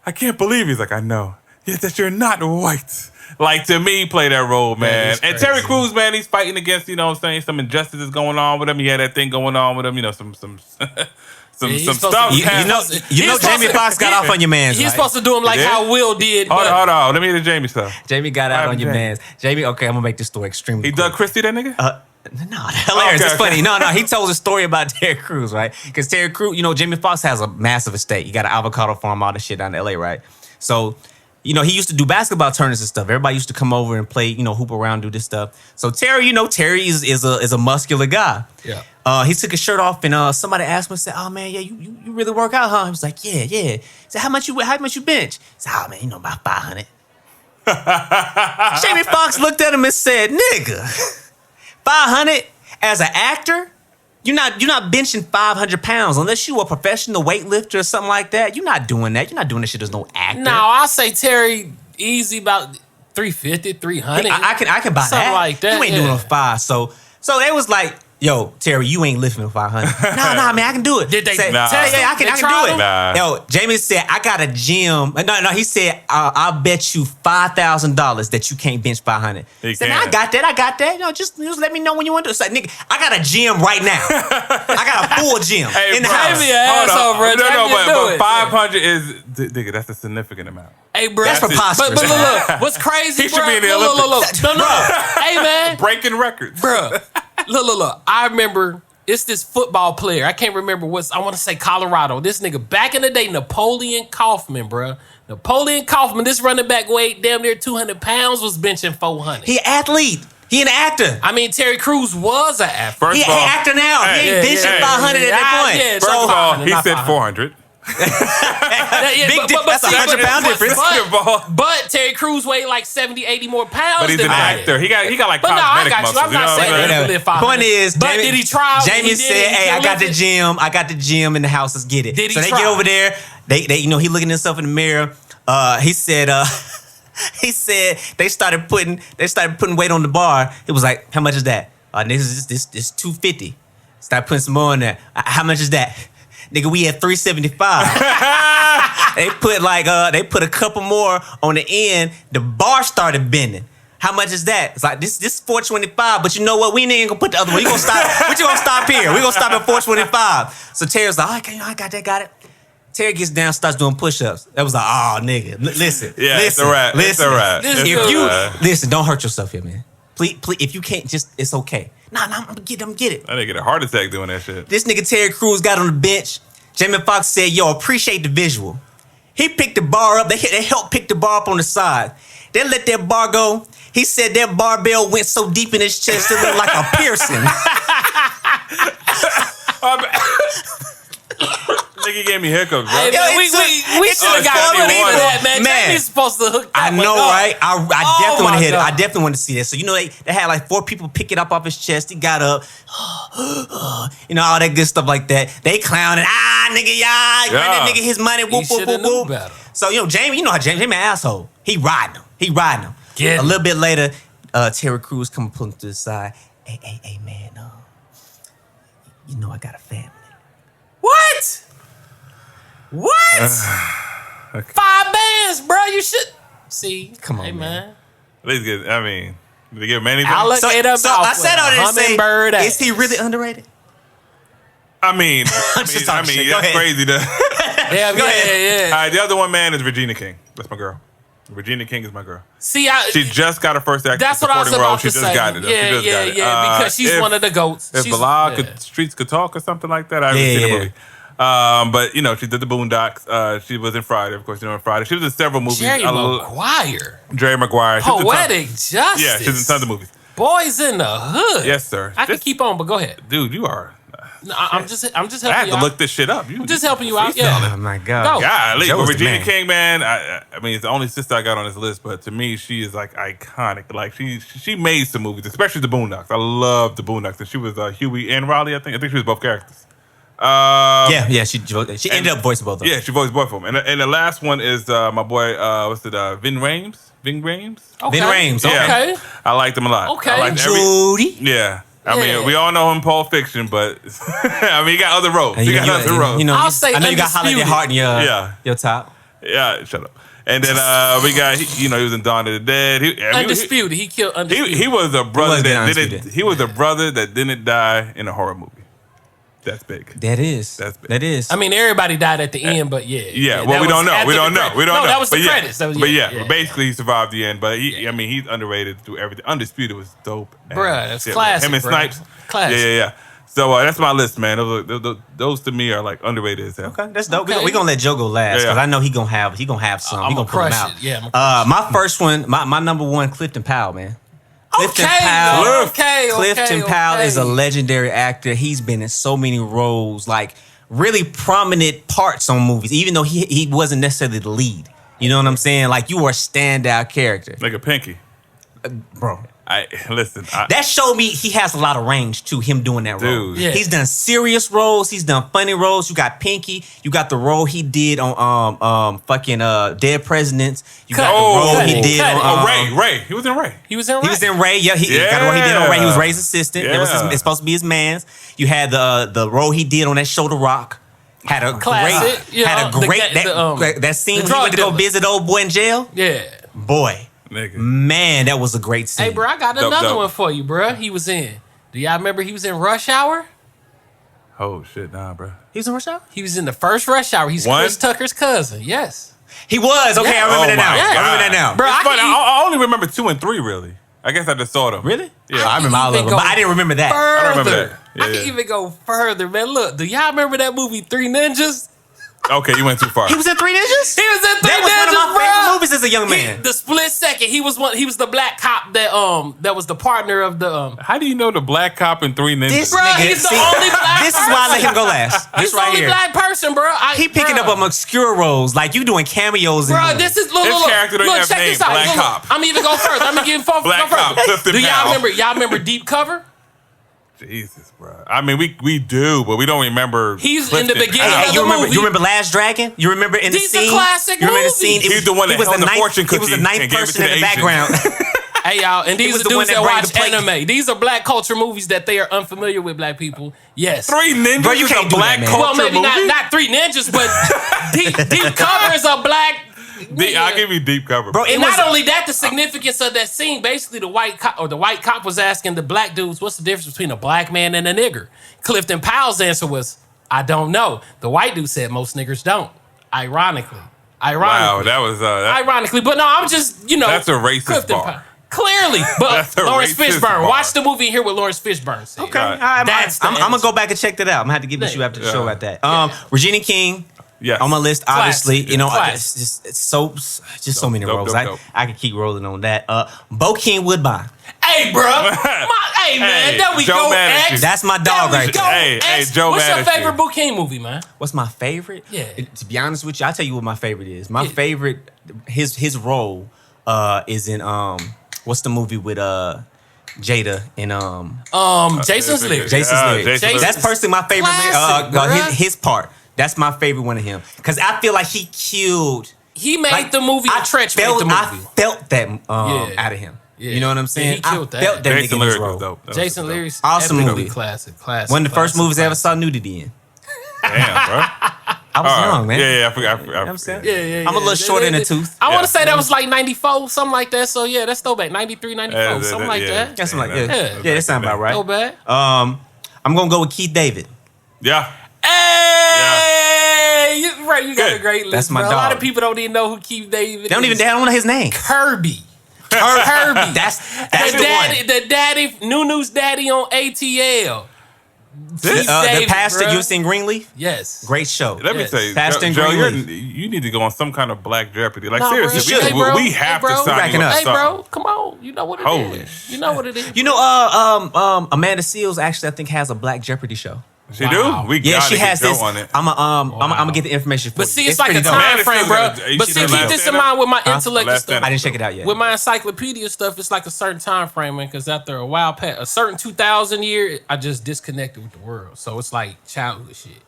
I can't believe. He's like, I know. Yes, that you're not white. like to me, play that role, man. it's And Terry crazy. Crews, man, he's fighting against, you know what I'm saying, some injustices going on with him. He had that thing going on with him, you know, some he's supposed stuff. to- You know, He's supposed Jamie to- Foxx got off on your man's. He's right? supposed to do him like did? how Will did. Hold but- on. Let me hear the Jamie stuff. Jamie got out on your Jamie. man's. Jamie, okay, I'm gonna make this story extremely. He quick. Doug Christie, that nigga? No, hilarious. Okay, It's funny. okay. No, he told a story about Terry Crews, right? Because Terry Crews, you know, Jamie Foxx has a massive estate. He got an avocado farm, all this shit down in LA, right? So, you know, he used to do basketball tournaments and stuff. Everybody used to come over and play, you know, hoop around, do this stuff. So Terry, you know, Terry is a muscular guy. Yeah. He took his shirt off and somebody asked him, said, "Oh man, yeah, you really work out, huh?" He was like, "Yeah." He said, "How much you bench?" He said, "Oh man, you know, about 500." Jamie Foxx looked at him and said, "Nigga, 500 as an actor? You're not benching 500 pounds unless you a professional weightlifter or something like that. You're not doing that. You're not doing this shit as no actor." No, I'll say Terry easy about 350, 300. I can buy Something that. like that, You ain't yeah. doing a 5. So they was like, "Yo, Terry, you ain't lifting a 500." Nah, man, I can do it. Did they Say, Nah. test yeah, him? I can They tried do it. him? Nah. Yo, Jamie said, "I got a gym." No, he said, "I'll bet you $5,000 that you can't bench 500." He Said, can. "I got that. You know, just let me know when you want to." It's like, nigga, I got a gym right now. I got a full gym Hey, in the bro. house. Jamie, an asshole, bro. No, Jamie, do but it. 500 is, nigga, that's a significant amount. Hey, bro. That's preposterous. But look, what's crazy, He bro? should be in the Look. Olympics. No. Hey, man. Breaking records. Bro, look. I remember it's this football player. I can't remember I want to say Colorado. This nigga back in the day, Napoleon Kaufman, bro. Napoleon Kaufman, this running back weighed damn near 200 pounds, was benching 400. He an athlete. He an actor. I mean, Terry Crews was an athlete. First He of an all, actor now. Hey, He ain't benching 500 at that point. Yeah, first so of all, 500, he not said 500. 400. Big dip- that's a see, 100-pound difference. Second of all, But Terry Crews weighed like 70, 80 more pounds but he's than an I actor. did. He got like But no, I cosmetic got you. muscles. I'm not know what saying I'm that. saying? He live 500. Point is, But did he try? Jamie He did. said, He "Hey, I can got the lift it. gym. I got the gym in the house. Let's get it." Did he so they try? get over there. They you know, he looking at himself in the mirror. He said, he said they started putting weight on the bar. It was like, "How much is that?" This 250. Start putting some more in there. How much is that? Nigga, we had 375. They put a couple more on the end. The bar started bending. How much is that? It's like this is 425, but you know what? We ain't gonna put the other one. We gonna stop. We just gonna stop here. We gonna stop at 425. So Terry's like, "Okay, I got it." Terry gets down, starts doing push-ups. That was like, "Oh, nigga, listen, Yeah, listen, it's a wrap. It's listen. a wrap. This It's If a you wrap. listen, don't hurt yourself here, man. Please, if you can't, just it's okay. Nah, I'm gonna get it. I didn't get a heart attack doing that shit. This nigga Terry Crews got on the bench. Jamie Foxx said, "Yo, appreciate the visual." He picked the bar up. They helped pick the bar up on the side. They let that bar go. He said that barbell went so deep in his chest it looked like a piercing. Nigga gave me hiccups, bro. Hey, Yo, man, it took- we it should have took got 40 money for people. that, man. Man. Jamie's supposed to hook that I know, one up. right? I Oh, definitely want my to hit it. I God. definitely want to see that. So, you know, they had like 4 people pick it up off his chest. He got up, you know, all that good stuff like that. They clowning, nigga, yeah, grant that nigga his money, whoop, whoop, shoulda whoop, knew whoop. better. So, you know, Jamie, you know how Jamie an asshole. He riding him. Get A him. little bit later, Terry Crews come pulling to the side. Hey, man, you know I got a family. What? 5 bands, bro. You should see. Come on, hey, man. At least get, I mean, did they give him anything? Alligator So mouth I said with all a that to say, hummingbird ass. is he really underrated? I mean, just talking shit. Go that's ahead. crazy. Yeah, Go ahead. All right, the other one, man, is Regina King. That's my girl. Regina King is my girl. See, She just got her first acting that's what I was supporting role. about She to just say. got it. Yeah, because she's one of the goats. If She's- Bilal yeah. Streets Could Talk or something like that, I haven't seen the movie. But you know, she did the Boondocks. She was in Friday, of course. You know, in Friday, she was in several movies. Jerry Maguire. Jerry Maguire. She's in Poetic Justice. Yeah, she's in tons of movies. Boys in the Hood. Yes, sir. I can Just- keep on, but go ahead. Dude, you are. No, I'm just helping I had you to out. look this shit up. I'm just helping you out. Yeah. Oh, my God. Go. Golly, Joe but was the Regina man. King, man, I mean, it's the only sister I got on this list, but to me, she is like iconic. Like she made some movies, especially the Boondocks. I love the Boondocks, and she was Huey and Riley. I think she was both characters. Yeah, she ended up voicing both of them. Yeah, she voiced both of them. And the last one is my boy, Vin Rames? Vin Rames? Okay. Vin Rames, Yeah. Okay. I liked him a lot. Okay. I liked Judy. yeah. I Yeah. mean, we all know him Pulp Fiction, but I mean, he got other roles. And He got other roles. You know, I'll say I know you got Holiday Undisputed. Heart in Yeah. your top. Yeah, shut up. And then we got, he was in Dawn of the Dead. Undisputed. He killed Undisputed. He was a brother that didn't. Undisputed. He was a brother that didn't die in a horror movie. That's big. That is. That's big. That is. I mean, everybody died at the end, but yeah. Yeah, well, we don't know. We don't know. We don't know. That was the But credits. That was, but basically, he survived the end. But I mean, he's underrated through everything. Undisputed was dope. Bruh, that's Shit, classic, Him and bruh. Snipes. Classic. Yeah. So that's my list, man. Those to me are like underrated as hell. Okay, that's dope. Okay. We gonna let Joe go last because Yeah. I know he gonna have some. I'm He gonna gonna pull them crush out. it. Yeah, I'm gonna My first one, my number one, Clifton Powell, man. Clifton Okay, Powell. okay. Clifton Powell is a legendary actor. He's been in so many roles, like really prominent parts on movies, even though he wasn't necessarily the lead. You know what I'm saying? Like you were a standout character, Like a Pinky. bro. That showed me he has a lot of range to him doing that role. Dude. Yeah. He's done serious roles. He's done funny roles. You got Pinky. You got the role he did on fucking Dead Presidents. You got the role he did on Ray. He was in Ray. He was in. He was in Ray. Yeah, he got the role he did on Ray. He was Ray's assistant. It was Yeah. it's supposed to be his man's. You had the role he did on that show, The Rock. Had a Classic. great that scene when he drug went to go dealer. visit old boy in jail. Yeah. Boy, Nigga. man, that was a great scene. Hey, bro, I got Dope, another dope. one for you, bro. He was in. Do y'all remember he was in Rush Hour? Oh shit, nah, bro. He was in Rush Hour? He was in the first Rush Hour. He's One? Chris Tucker's cousin. Yes. He was. Okay, Yeah. I remember that now. my I remember that God. now. Bro, It's I funny. can I only remember 2 and 3 really. I guess I just saw them. Really? Yeah. I remember all of even them, go but I didn't remember that. I don't remember Further. that. Yeah, I can yeah. even go further, man. Look, do y'all remember that movie Three Ninjas? Okay, you went too far. He was in Three Ninjas? He was in Three That was one Ninjas, of my favorite bro. movies as a young man. The split second. He was the black cop that was the partner of the How do you know the black cop in 3 Ninjas? This Bro, nigga, he's the only black this is why I let him go last. He's This the right only here. black person, bro. He picking up on obscure roles, like you doing cameos. in Bro, movies. this is look, His look, character don't look, have check name, this out. Black Look, Cop. I'm even go further. I'm gonna give Black Cop, Clifton Do y'all Powell. remember Deep Cover? Jesus, bro. I mean, we do, but we don't remember. He's in the Clifton beginning Powell. of you the remember? movie. You remember Last Dragon? You remember in the These are scene? classic You remember the movies. scene? He's the one that he was held the ninth- fortune He was the cookie ninth and gave it person to in the the Asian. background. Hey y'all, and these was are the one dudes that that brought watch the plate. anime. These are black culture movies that they are unfamiliar with black people. Yes. 3 Ninjas Bro, you is can't a do black that, man. culture Well, maybe movie? not Three Ninjas, but Deep Cover is a black. I'll give you Deep Cover. Bro, it And was not only that, the significance of that scene, basically the white cop was asking the black dudes, what's the difference between a black man and a nigger? Clifton Powell's answer was, I don't know. The white dude said most niggers don't. Ironically. Wow, that was Ironically. But no, I'm just, That's a racist Clifton bar. Powell. Clearly. But That's a Lawrence racist Fishburne. bar. Watch the movie and hear what Lawrence Fishburne said. okay. Right. That's the I'm gonna answer. go back and check that out. I'm gonna have to give you after the show about that. Regina King. Yes. On my list, obviously, Classic. you know, Classic. it's so many dope, roles. dope. I could keep rolling on that. Bokeem Woodbine. Hey, bro. Hey, man. Hey, There we Joe go, Madden. X. That's my There dog we right go, there. Hey, X. Joe What's your Madden favorite shit. Bouquet movie, man? What's my favorite? Yeah. To be honest with you, I'll tell you what my favorite is. My Yeah. favorite, his role is in what's the movie with Jada and Jason's Lyrics. Jason's Yeah, Lyrics. Jason's That's personally my favorite. Classic, bruh. His part. That's my favorite one of him because I feel like he killed. He made Like, the movie. Treach made the movie. I felt that Yeah. out of him. Yeah. You know what I'm Yeah, saying? he killed that. I felt that nigga Jason in his Lyric was role. dope. That was Jason dope. Lyrics. Awesome epic movie. Classic. One of the first movies I ever saw nudity in. Damn, bro. I was young, man. Yeah, I forgot. You know what I'm saying? Yeah. I'm a little short in the tooth. I want Yeah. to say that was like 94, something like that. So yeah, that's throwback. 93, 94, Yeah, something like yeah. that. That's like, Yeah, yeah, that sounds about right. No bad. I'm gonna go with Keith David. Yeah. Hey, you got Good. a great list. That's my bro. A lot dog. of people don't even know who Keith David They don't is. even know his name. Kirby. Kirby. That's the the daddy, one. the daddy, Nunu's daddy on ATL. The David, pastor bruh. you seen Greenleaf? Yes. Great show. Let me Yes. tell you, Pastor Joe, Greenleaf. you need to go on some kind of Black Jeopardy. Like Nah, bro. seriously, You should. Hey, bro. we have Hey, bro. to sign Racking you up. up. Hey, bro, come on. You know what it is. Holy You know what it is. You know, Amanda Seals actually I think has a Black Jeopardy show. She Wow. do? We Yeah, gotta she get has Joe this. on it. I'm gonna get the information for you. But see, it's like a pretty dope. time Man, frame, it's bro. still gonna- But she see, done keep last this in stand-up? mind with my Last intellect and stand-up. stuff. I didn't check it out yet. With my encyclopedia stuff, it's like a certain time frame, man. Because after a while, a certain 2000 year, I just disconnected with the world. So it's like childhood shit. You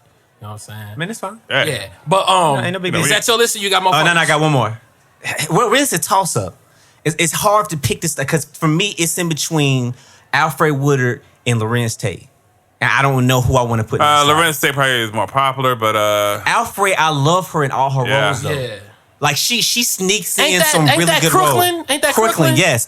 know what I'm saying? Man, it's fine. Yeah. But ain't no big deal. is that your list? Or you got more? Oh no, focus? I got one more. Well, it's a toss up. It's hard to pick this because for me, it's in between Alfred Woodard and Lorenz Tate. And I don't know who I want to put. Lorenz Tate probably is more popular, but Alfred, I love her in all her Yeah. roles though. Yeah. Like she sneaks Ain't in that- some ain't really that good Crooklyn? roles. Ain't that Crooklyn? Yes,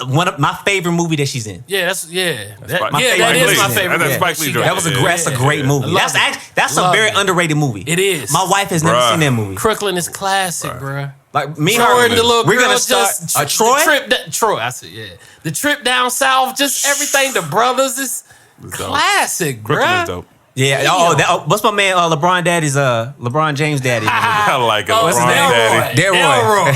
one of my favorite movie that she's in. Yeah, that My is favorite my movie. favorite. That's Yeah. Spike Lee She joint. got That was a it. that's a great movie. Love That's a Love very it. underrated movie. It is. My wife has never Bruh. seen that movie. Crooklyn is classic, bruh. Like me and Troy her, and the little we're girl gonna start just a Troy. The trip Troy, I said, yeah. The trip down south, just everything. The brothers is classic, Crooklyn is bruh. dope. Yeah. What's my man? LeBron Daddy's LeBron James daddy. I like it. Oh, LeBron Daddy. Delroy.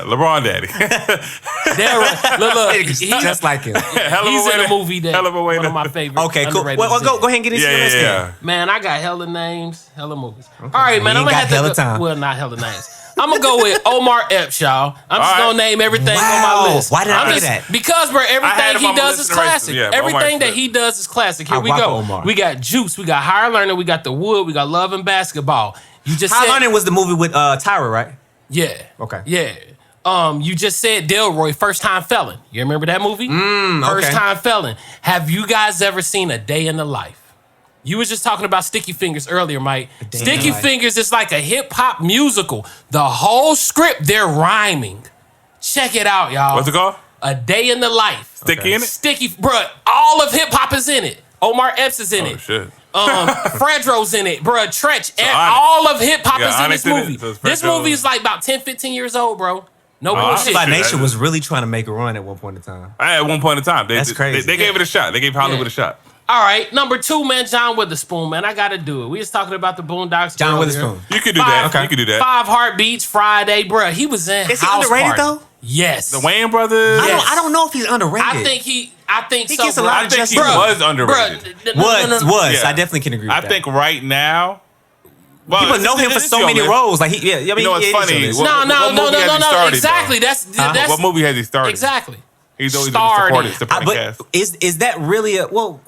LeBron Daddy. Delroy. Look, Just like him. Hell of a he's way in to- a movie that hell of a way one to- of my favorite. Okay, cool. underrated Well, is go in. ahead and get into your list. Yeah. Man, I got hella names, hella movies. All right, man, You I'm ain't gonna got have to hella go, time. well, not hella names. I'm gonna go with Omar Epps, y'all. I'm just All right. gonna name everything on Wow. my list. Why did I I'm do just- that? Because, bro, I had everything him he on my does list is in the rest of classic. them. Yeah, Everything Omar's that good. he does is classic. Here I we rock go. with Omar. We got Juice, we got Higher Learning, we got The Wood, we got Love and Basketball. You just High said, Learning was the movie with Tyra, right? yeah, Okay. yeah. You just said Delroy, First Time Felon. You remember that movie? okay. First Time Felon. Have you guys ever seen A Day in the Life? You was just talking about Sticky Fingers earlier, Mike. Day in Sticky the Life. Fingers is like a hip hop musical. The whole script, they're rhyming. Check it out, y'all. What's it called? A Day in the Life. Sticky in it? Sticky, bruh. All of hip hop is in it. Omar Epps is in Oh, it. shit. Fredro's in it, bruh. Trench. Onyx. All of hip hop Yeah, is in Onyx this in it, movie. so it's This Fredro. movie is like about 10, 15 years old, bro. No I bullshit. feel By Shit, Nation I- was really trying to make a run at one point in time. At one point in time. That's crazy. They gave it a shot. They gave Hollywood Yeah. a shot. All right, number 2, man, John Witherspoon, man. I gotta do it. We was talking about the Boondocks. John earlier. Witherspoon. You could do that. Five- You could do that. 5 Heartbeats Friday, bruh. He was in Is he House underrated, Party. though? Yes. The Wayne brothers. Yes. I don't know if he's underrated. I think He so. gets a bruh. lot I of think just he was underrated. was. Yeah. I definitely can agree with I that. think right now. Well, People know him for so many roles. Like I mean, You know what's yeah, it is funny? on this. What- No, what movie has he no. started, Exactly. though? That's What movie has he started? exactly. He's always Started. been supporting But cast. is that really a well?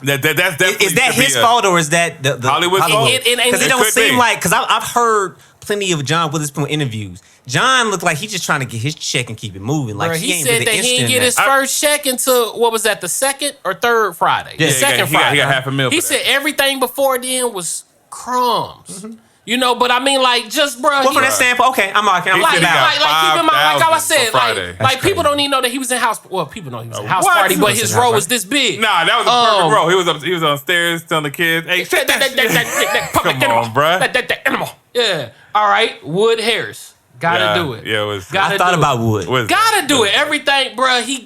That's definitely Is that should be his a- fault or is that the Hollywood's fault? Because it It don't could seem be. like because I've heard plenty of John Witherspoon interviews. John looked like he's just trying to get his check and keep it moving. Like Bruh, he he ain't said really that he interested didn't in get his that. first check until what was that, the second or third Friday? Yeah, the he second he got Friday. $500,000 He for said that. everything before then was crumbs. You know, but I mean, like, just bro. Well, from that standpoint, okay, I'm He keep said like, he it got out. keep in mind, like I 5,000 said, for Friday. like That's people crazy. don't even know that he was in house. Well, people know he was in house What? party, He but was his in House role Party. was this big. Nah, that was a perfect Um, role. He was on stairs telling the kids, "Hey, shut that shit." Come on, bruh. That animal. Yeah. All right. Wood Harris. Gotta do it. Yeah, it was. Gotta I thought do about it. Wood. was- Gotta do it. Everything, bruh. He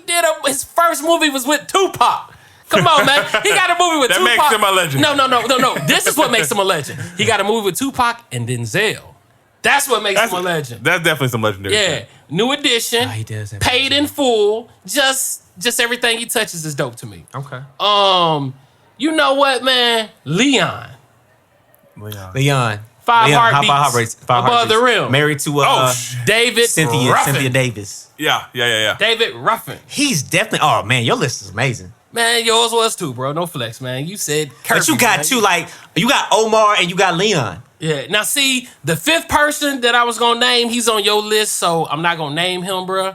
did his first movie was with Tupac. Come on, man. He got a movie with That Tupac. makes him a legend. No. This is what makes him a legend. He got a movie with Tupac and Denzel. That's what makes him a legend. That's definitely some legendary. Yeah. shit. New Edition. he does have Paid in full. Just everything he touches is dope to me. Okay. You know what, man? Leon. Leon. Five Leon, Heartbeats. Five Above the Heartbeats. rim. Married to Oh, David Cynthia Ruffin. Davis. Yeah. David Ruffin. He's definitely. Oh man, your list is amazing. Man, yours was too, bro. No flex, man. You said Kirby, But you got man. two, like you got Omar and you got Leon. Yeah. Now, see, the fifth person that I was gonna name, he's on your list, so I'm not gonna name him, bro.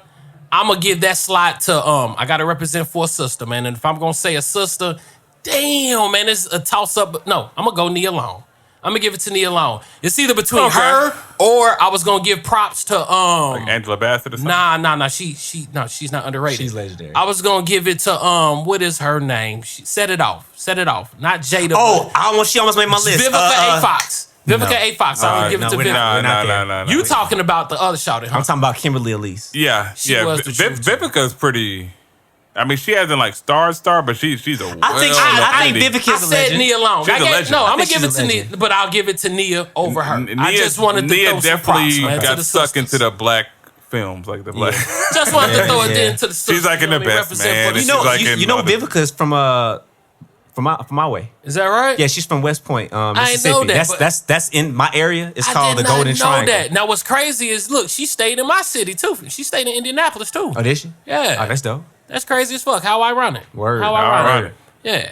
I'm gonna give that slot to I gotta represent for a sister, man. And if I'm gonna say a sister, damn, man, it's a toss up. No, I'm gonna go Nia Long. I'm gonna give it to Nia Long. It's either between Okay. her or I was gonna give props to Like Angela Bassett or something. Nah. She's not underrated. She's legendary. I was gonna give it to what is her name? Set it off. Not Jada. Oh, she almost made my list. Vivica A. Fox. Vivica no. A. Fox. I'm gonna give it to we're Vivica. not. Nah. You talking about the other shouted, huh? I'm talking about Kimberly Elise. Yeah. She was the truth. Vivica's pretty. I mean, she hasn't like star, but she's a. I think Vivica's I a said legend. Nia Long. She's a legend. No, I I'm gonna think give it she's to a Nia, legend. but I'll give it to Nia over her. I just wanted to Nia throw some definitely props, man, to got the sucked sisters. into the black films, like the black. Just wanted to throw it Yeah. into the sisters. She's like in you know the what I mean? best, Represent man. for the She's You know, like you, in you know all the- Vivica's from my way. Is that right? Yeah, she's from West Point, ain't Mississippi. know that, but- that's in my area. It's called the I did Golden not know Triangle. that. Now, what's crazy is, look, she stayed in my city too. She stayed in Indianapolis too. Oh, did she? Yeah. Oh, that's dope. That's crazy as fuck. How ironic. Word. How How ironic. ironic. Yeah.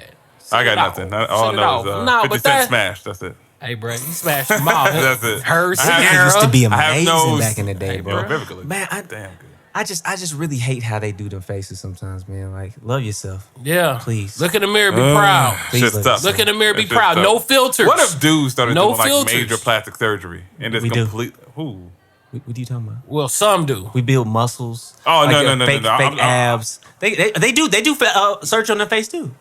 I got Set it nothing. off. All I Set it know off. is Nah, 50 but Cent that- smash. That's it. Hey, bro, you smashed them all. That's it. Her, I have- Sierra. Used to be I have amazing no- back in the day, Hey, bro. Vivica looks Man, damn good. I just really hate how they do them faces sometimes, man. Like, love yourself. Yeah. Please. Look in the mirror, be proud. Please Shit's look. tough. Look in the mirror, be That shit's proud. tough. No filters. What if dudes started No doing like filters. major plastic surgery and just We do. complete? Who? What are you talking about? Well, some do. We build muscles. Oh, no, fake I'm- abs. They do search on their face too.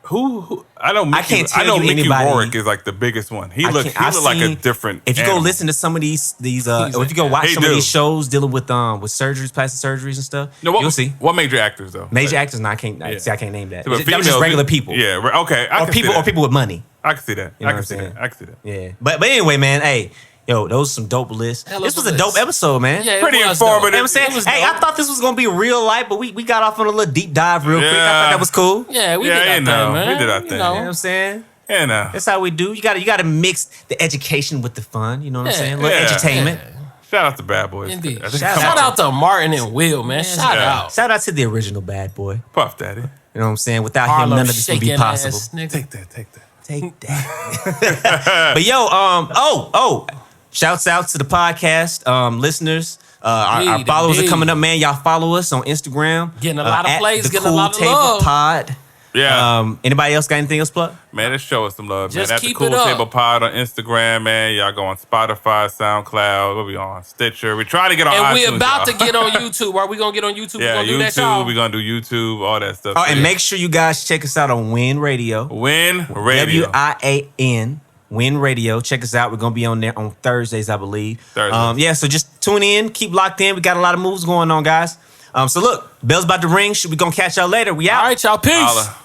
Who? I know. Mickey, I can't tell I know you Mickey anybody- Rourke is like the biggest one. He look like a different. If you animal. go listen to some of these, or if you go watch He some of do. these shows dealing with surgeries, plastic surgeries and stuff, No, you'll see. What major actors though? Major actors, no, I can't. Yeah. See, I can't name that. So, but That was just females, regular people. Yeah. Okay. I or can see people, that. or people with money. I can see that. You know I what can I'm see saying? that. I can see that. Yeah, but anyway, man, hey, yo, those some dope lists. Hell This of was a a dope list. episode, man. Yeah, it Pretty was informative. You know what I'm It saying? was Hey, dope. I thought this was gonna be real light, but we got off on a little deep dive real quick. I Yeah. thought that was cool. You Yeah, we did Yeah, that I thing, know. man. We did our You thing. know what know. I'm saying? And That's how we do. You gotta mix the education with the fun. You know what I'm Yeah. saying? A little Yeah. entertainment. shout out to Bad Boys. Indeed. I think Shout Shout out to Martin and Will, man. Shout Yeah. out. Shout out to the original Bad Boy. Puff Daddy. You know what I'm saying? Without him, Harlem none of this would be shaking possible. ass nigga. Take that. Take that. But yo, shouts out to the podcast listeners. Our Indeed, followers are indeed. coming up, man. Y'all follow us on Instagram. Getting a lot of at plays, the getting a Cool lot of Table love. Pod. Yeah. Anybody else got anything else plug? Man, let's show us some love, Just man. That's the keep Cool it up. Table Pod on Instagram, man. Y'all go on Spotify, SoundCloud. What we on? Stitcher. We try to get on And iTunes. we about to y'all. get on YouTube. Are we gonna get on YouTube? Yeah, we gonna do that, YouTube. y'all? We're going to do YouTube, all that stuff. Oh, So, and yeah. make sure you guys check us out on Win Radio. Win Radio. WIAN. Win Radio. Check us out. We're gonna be on there on Thursdays, I believe. Thursdays. Yeah, so just tune in, keep locked in. We got a lot of moves going on, guys. So look, bell's about to ring. We're gonna catch y'all later. We out. All right, y'all. Peace. Holla.